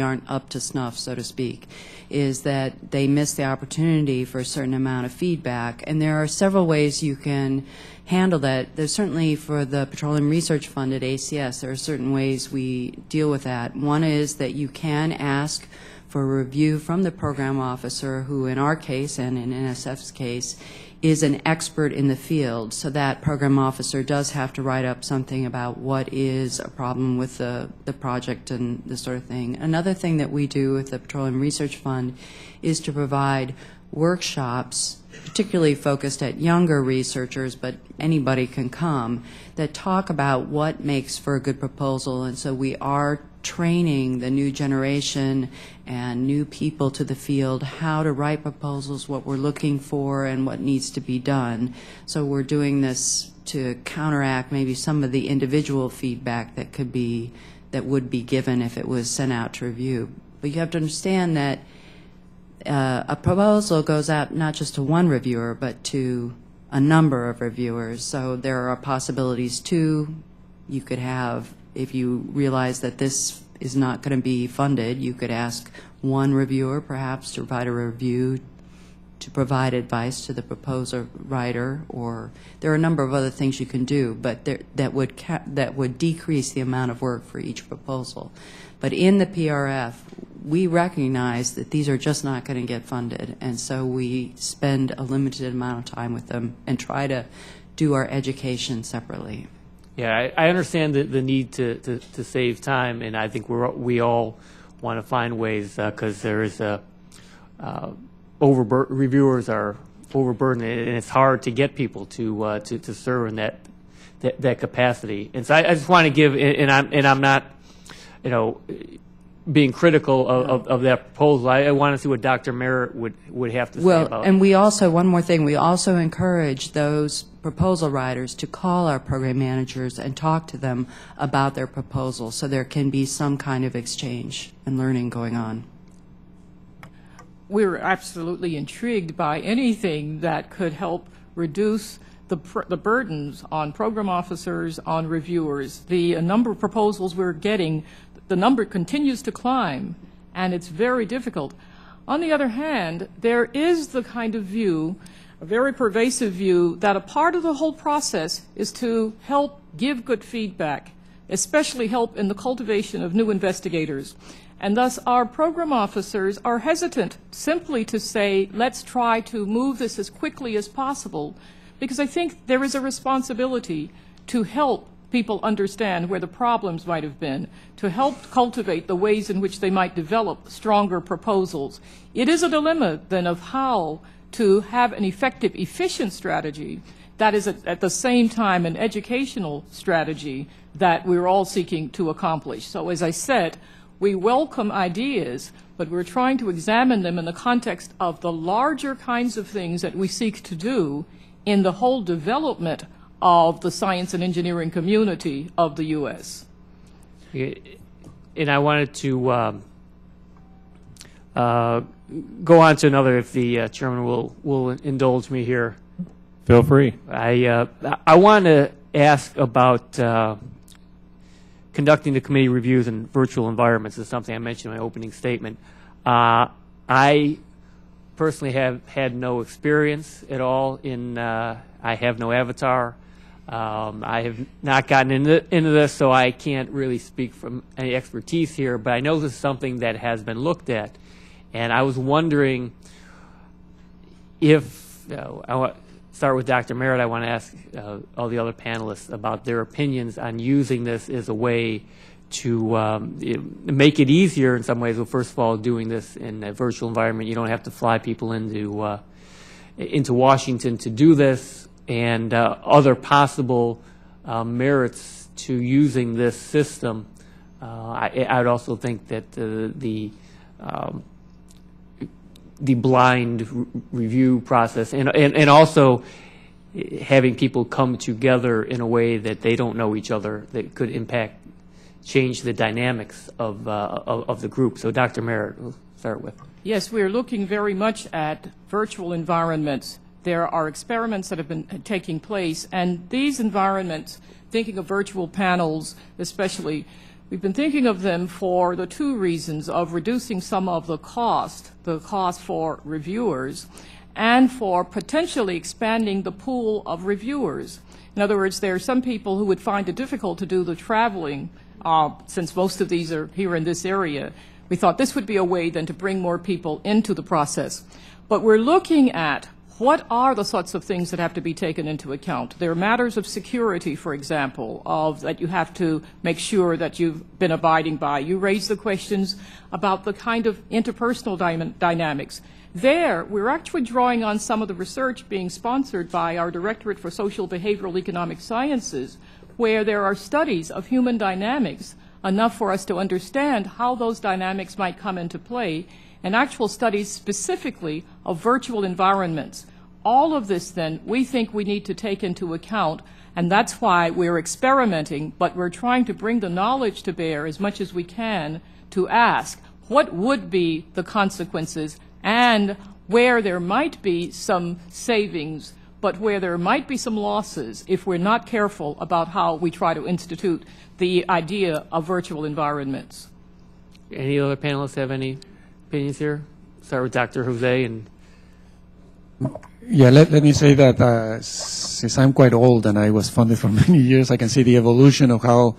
aren't up to snuff, so to speak, is that they miss the opportunity for a certain amount of feedback. And there are several ways you can handle that. There's certainly for the Petroleum Research Fund at ACS, there are certain ways we deal with that. One is that you can ask for a review from the program officer who, in our case and in NSF's case, is an expert in the field, so that program officer does have to write up something about what is a problem with the project and this sort of thing. Another thing that we do with the Petroleum Research Fund is to provide workshops, particularly focused at younger researchers, but anybody can come, that talk about what makes for a good proposal. And so we are training the new generation and new people to the field how to write proposals, what we're looking for, and what needs to be done. So we're doing this to counteract maybe some of the individual feedback that would be given if it was sent out to review. But you have to understand that a proposal goes out not just to one reviewer, but to a number of reviewers. So there are possibilities too. You could have, if you realize that this is not going to be funded, you could ask one reviewer perhaps to provide a review, to provide advice to the proposal writer, or there are a number of other things you can do, but that would decrease the amount of work for each proposal. But in the PRF, we recognize that these are just not going to get funded, and so we spend a limited amount of time with them and try to do our education separately. Yeah, I understand the need to save time, and I think we all want to find ways, because there is reviewers are overburdened, and it's hard to get people to serve in that capacity. And so I just want to give, and I'm not, being critical of that proposal. I want to see what Dr. Marrett would have to say about it. Well, and we also, one more thing, we also encourage those proposal writers to call our program managers and talk to them about their proposals, so there can be some kind of exchange and learning going on. We're absolutely intrigued by anything that could help reduce the burdens on program officers, on reviewers. The number of proposals we're getting, the number continues to climb, and it's very difficult. On the other hand, there is the kind of view, a very pervasive view, that a part of the whole process is to help give good feedback, especially help in the cultivation of new investigators. And thus our program officers are hesitant simply to say, let's try to move this as quickly as possible, because I think there is a responsibility to help people understand where the problems might have been, to help cultivate the ways in which they might develop stronger proposals. It is a dilemma, then, of how to have an effective, efficient strategy that is at the same time an educational strategy that we're all seeking to accomplish. So as I said, we welcome ideas, but we're trying to examine them in the context of the larger kinds of things that we seek to do in the whole development of the science and engineering community of the U.S. And I wanted to go on to another, if the chairman will indulge me here. Feel free. I want to ask about conducting the committee reviews in virtual environments. Is something I mentioned in my opening statement. I personally have had no experience at all in. I have no avatar. I have not gotten into this, so I can't really speak from any expertise here, but I know this is something that has been looked at. And I was wondering if, I want to start with Dr. Marrett, I want to ask all the other panelists about their opinions on using this as a way to make it easier in some ways. Well, first of all, doing this in a virtual environment, you don't have to fly people into Washington to do this, and other possible merits to using this system. I would also think that the blind review process, and also having people come together in a way that they don't know each other, that could change the dynamics of the group. So Dr. Marrett, we'll start with. Yes, we're looking very much at virtual environments. There are experiments that have been taking place, and these environments, thinking of virtual panels especially, we've been thinking of them for the two reasons of reducing some of the cost for reviewers, and for potentially expanding the pool of reviewers. In other words, there are some people who would find it difficult to do the traveling, since most of these are here in this area. We thought this would be a way then to bring more people into the process. But we're looking at what are the sorts of things that have to be taken into account? There are matters of security, for example, that you have to make sure that you've been abiding by. You raise the questions about the kind of interpersonal dynamics. There, we're actually drawing on some of the research being sponsored by our Directorate for Social Behavioral Economic Sciences, where there are studies of human dynamics enough for us to understand how those dynamics might come into play, and actual studies specifically of virtual environments. All of this, then, we think we need to take into account, and that's why we're experimenting, but we're trying to bring the knowledge to bear as much as we can to ask what would be the consequences and where there might be some savings, but where there might be some losses if we're not careful about how we try to institute the idea of virtual environments. Any other panelists have any opinions here? Start with Dr. José. And yeah, let me say that since I'm quite old and I was funded for many years, I can see the evolution of how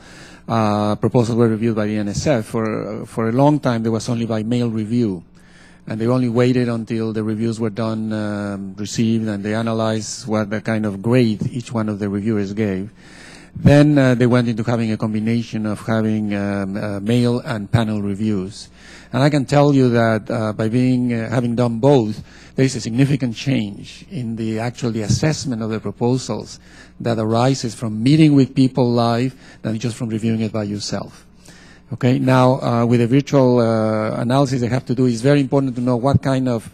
proposals were reviewed by the NSF. For a long time, there was only by mail review, and they only waited until the reviews were done, received, and they analyzed what the kind of grade each one of the reviewers gave. Then they went into having a combination of having mail and panel reviews. And I can tell you that by having done both, there is a significant change in the assessment of the proposals that arises from meeting with people live than just from reviewing it by yourself. Okay, now with the virtual analysis they have to do, it's very important to know what kind of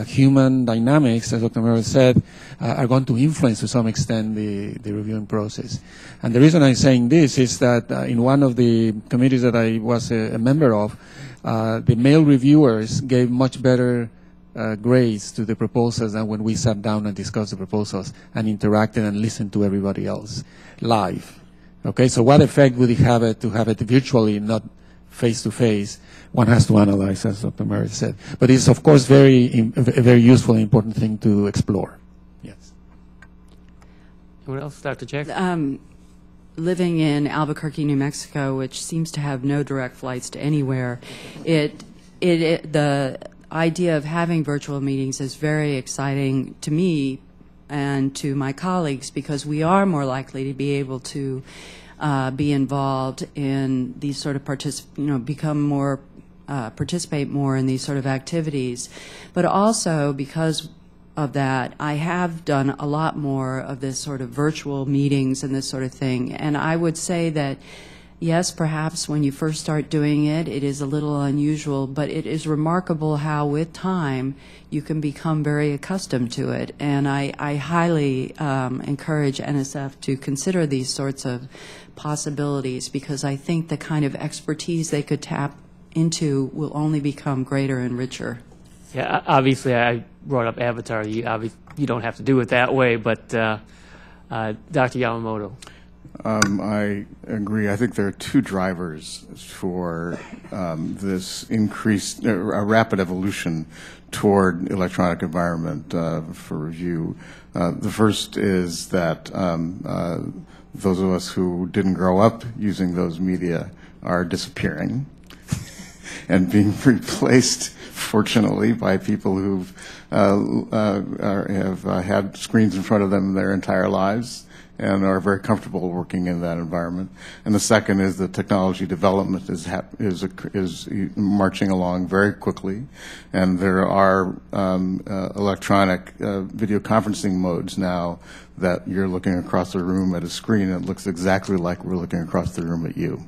human dynamics, as Dr. Marrett said, are going to influence to some extent the reviewing process. And the reason I'm saying this is that in one of the committees that I was a member of, the male reviewers gave much better grades to the proposals than when we sat down and discussed the proposals and interacted and listened to everybody else live. Okay, so what effect would it have to have it virtually, not face-to-face? One has to analyze, as Dr. Marrett said. But it's, of course, a very useful and important thing to explore. Yes. What else, Dr. Jackson? Living in Albuquerque, New Mexico, which seems to have no direct flights to anywhere, the idea of having virtual meetings is very exciting to me and to my colleagues, because we are more likely to be able to be involved in these sort of participate more in these sort of activities. But also because of that, I have done a lot more of this sort of virtual meetings and this sort of thing. And I would say that, yes, perhaps when you first start doing it, it is a little unusual, but it is remarkable how with time you can become very accustomed to it. And I highly encourage NSF to consider these sorts of possibilities, because I think the kind of expertise they could tap into will only become greater and richer. Yeah, obviously I brought up Avatar. You don't have to do it that way, but Dr. Yamamoto. I agree. I think there are two drivers for this increased, rapid evolution toward electronic environment for review. The first is that those of us who didn't grow up using those media are disappearing and being replaced, fortunately, by people who have had screens in front of them their entire lives and are very comfortable working in that environment. And the second is that technology development is marching along very quickly, and there are electronic video conferencing modes now that you're looking across the room at a screen and it looks exactly like we're looking across the room at you.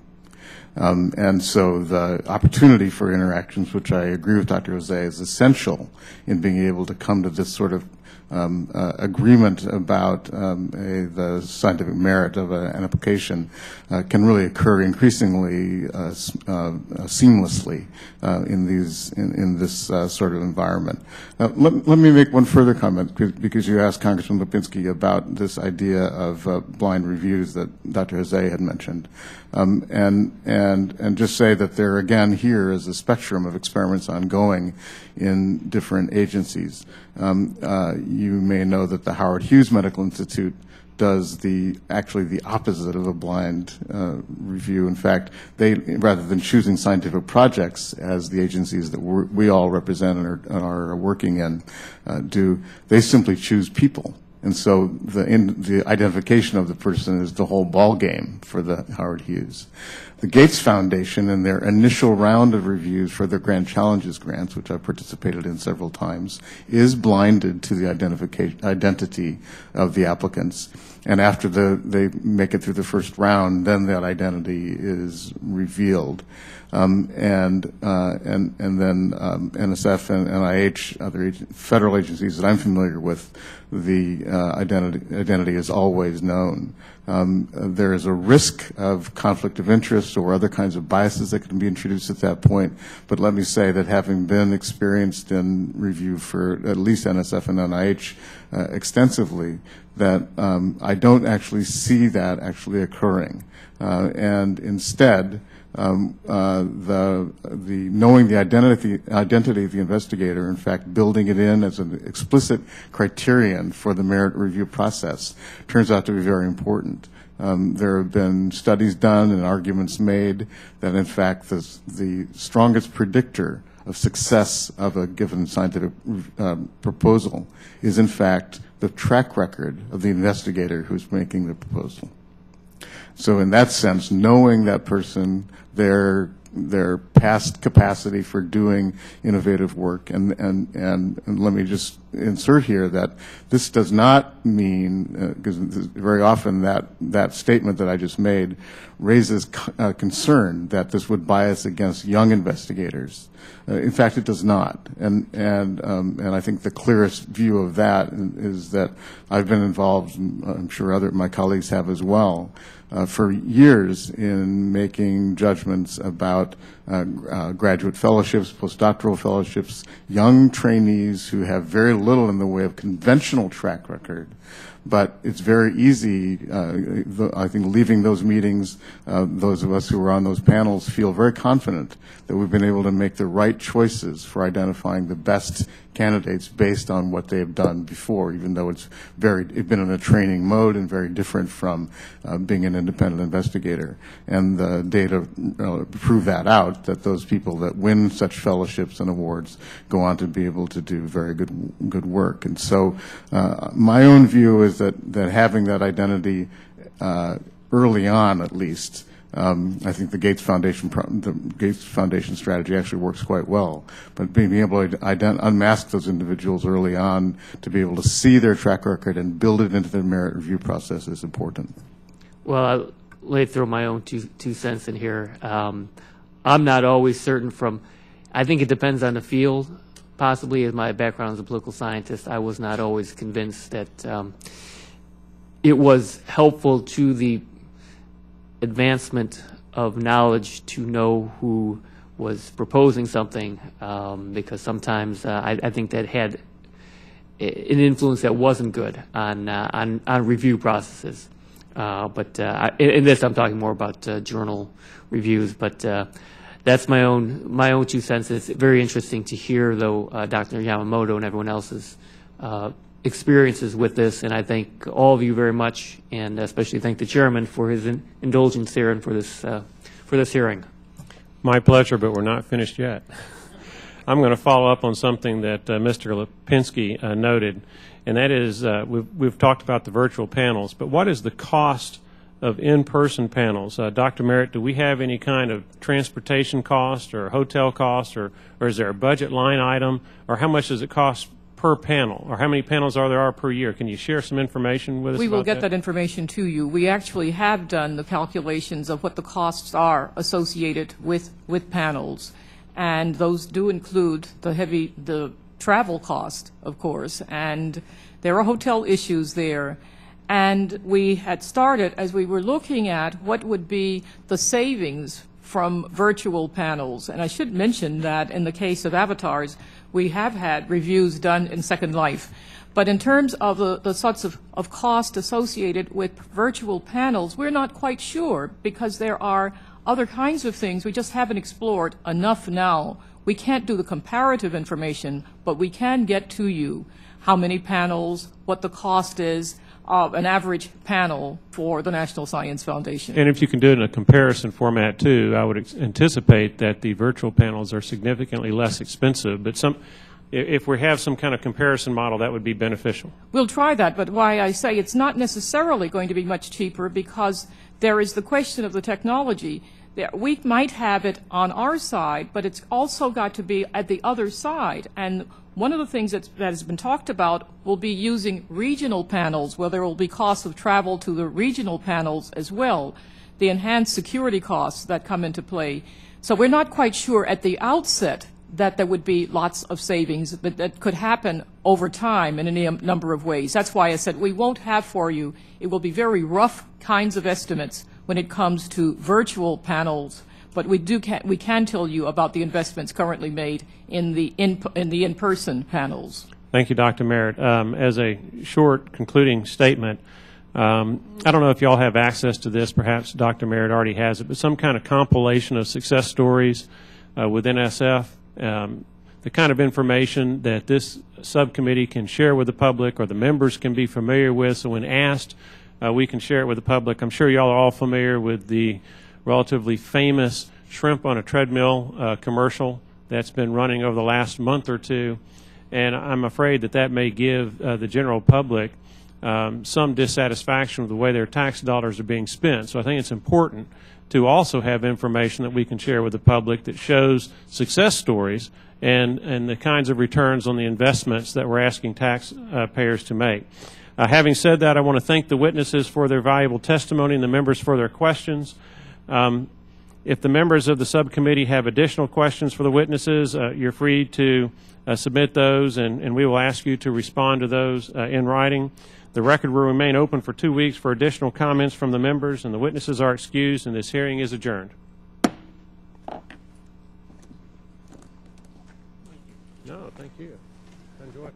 And so the opportunity for interactions, which I agree with Dr. José, is essential in being able to come to this sort of agreement about the scientific merit of an application can really occur increasingly seamlessly in this sort of environment. Let me make one further comment, because you asked Congressman Lipinski about this idea of blind reviews that Dr. José had mentioned, and just say that there again here is a spectrum of experiments ongoing in different agencies. You may know that the Howard Hughes Medical Institute does actually the opposite of a blind review. In fact, they, rather than choosing scientific projects as the agencies that we all represent and are working in do, they simply choose people. And so the identification of the person is the whole ball game for the Howard Hughes. The Gates Foundation, in their initial round of reviews for their Grand Challenges grants, which I've participated in several times, is blinded to the identity of the applicants. And after they make it through the first round, then that identity is revealed. And then NSF and NIH, other federal agencies that I'm familiar with, the identity is always known. There is a risk of conflict of interest or other kinds of biases that can be introduced at that point. But let me say that having been experienced in review for at least NSF and NIH extensively, that I don't actually see that actually occurring. And instead, knowing the identity of the investigator, in fact, building it in as an explicit criterion for the merit review process, turns out to be very important. There have been studies done and arguments made that, in fact, the strongest predictor of success of a given scientific proposal is, in fact, the track record of the investigator who's making the proposal. So in that sense, knowing that person, their past capacity for doing innovative work, and let me just insert here that this does not mean, because very often that statement that I just made raises concern that this would bias against young investigators. In fact, it does not, and I think the clearest view of that is that I've been involved, and I'm sure my colleagues have as well, for years in making judgments about graduate fellowships, postdoctoral fellowships, young trainees who have very little in the way of conventional track record. But it's very easy, I think, leaving those meetings, those of us who were on those panels feel very confident that we've been able to make the right choices for identifying the best candidates based on what they have done before, even though it's been in a training mode and very different from being an independent investigator. And the data prove that out, that those people that win such fellowships and awards go on to be able to do very good work. And so my own view is that having that identity early on, at least, I think the Gates Foundation strategy actually works quite well. But being able to unmask those individuals early on, to be able to see their track record and build it into the merit review process is important. Well, I'll lay through my own two cents in here. I'm not always certain I think it depends on the field. Possibly, as my background as a political scientist, I was not always convinced that it was helpful to the advancement of knowledge to know who was proposing something, because sometimes I think that had an influence that wasn't good on review processes. But in this, I'm talking more about journal reviews. But that's my own 2 cents. It's very interesting to hear, though, Dr. Yamamoto and everyone else's experiences with this, and I thank all of you very much, and especially thank the chairman for his indulgence here and for this hearing. My pleasure, but we're not finished yet. I'm going to follow up on something that Mr. Lipinski noted, and that is we've talked about the virtual panels, but what is the cost of in-person panels? Dr. Marrett, do we have any kind of transportation cost or hotel cost, or is there a budget line item, or how much does it cost per panel, or how many panels are there per year? Can you share some information with us? We will get that information to you. We actually have done the calculations of what the costs are associated with panels, and those do include the travel cost, of course, and there are hotel issues there. And we had started, as we were looking at what would be the savings from virtual panels, and I should mention that in the case of avatars, we have had reviews done in Second Life. But in terms of the sorts of cost associated with virtual panels, we're not quite sure, because there are other kinds of things we just haven't explored enough now We can't do the comparative information, but we can get to you how many panels, what the cost is of an average panel for the National Science Foundation. And if you can do it in a comparison format too, I would anticipate that the virtual panels are significantly less expensive. But if we have some kind of comparison model, that would be beneficial. We'll try that, but why I say it's not necessarily going to be much cheaper, because there is the question of the technology. We might have it on our side, but it's also got to be at the other side. And one of the things that has been talked about will be using regional panels, where there will be costs of travel to the regional panels as well, the enhanced security costs that come into play. So we're not quite sure at the outset that there would be lots of savings, but that could happen over time in any number of ways. That's why I said we won't have for you, it will be very rough kinds of estimates when it comes to virtual panels, but we can tell you about the investments currently made in the in-person panels. Thank you, Dr. Marrett. As a short concluding statement, I don't know if you all have access to this. Perhaps Dr. Marrett already has it, but some kind of compilation of success stories within SF, the kind of information that this subcommittee can share with the public or the members can be familiar with, so when asked, we can share it with the public. I'm sure you all are all familiar with the relatively famous shrimp on a treadmill commercial that's been running over the last month or two, and I'm afraid that that may give the general public some dissatisfaction with the way their tax dollars are being spent. So I think it's important to also have information that we can share with the public that shows success stories and the kinds of returns on the investments that we're asking taxpayers to make. Having said that, I want to thank the witnesses for their valuable testimony and the members for their questions. If the members of the subcommittee have additional questions for the witnesses, you're free to submit those, and we will ask you to respond to those in writing. The record will remain open for 2 weeks for additional comments from the members, and the witnesses are excused, and this hearing is adjourned. No, thank you. Enjoy.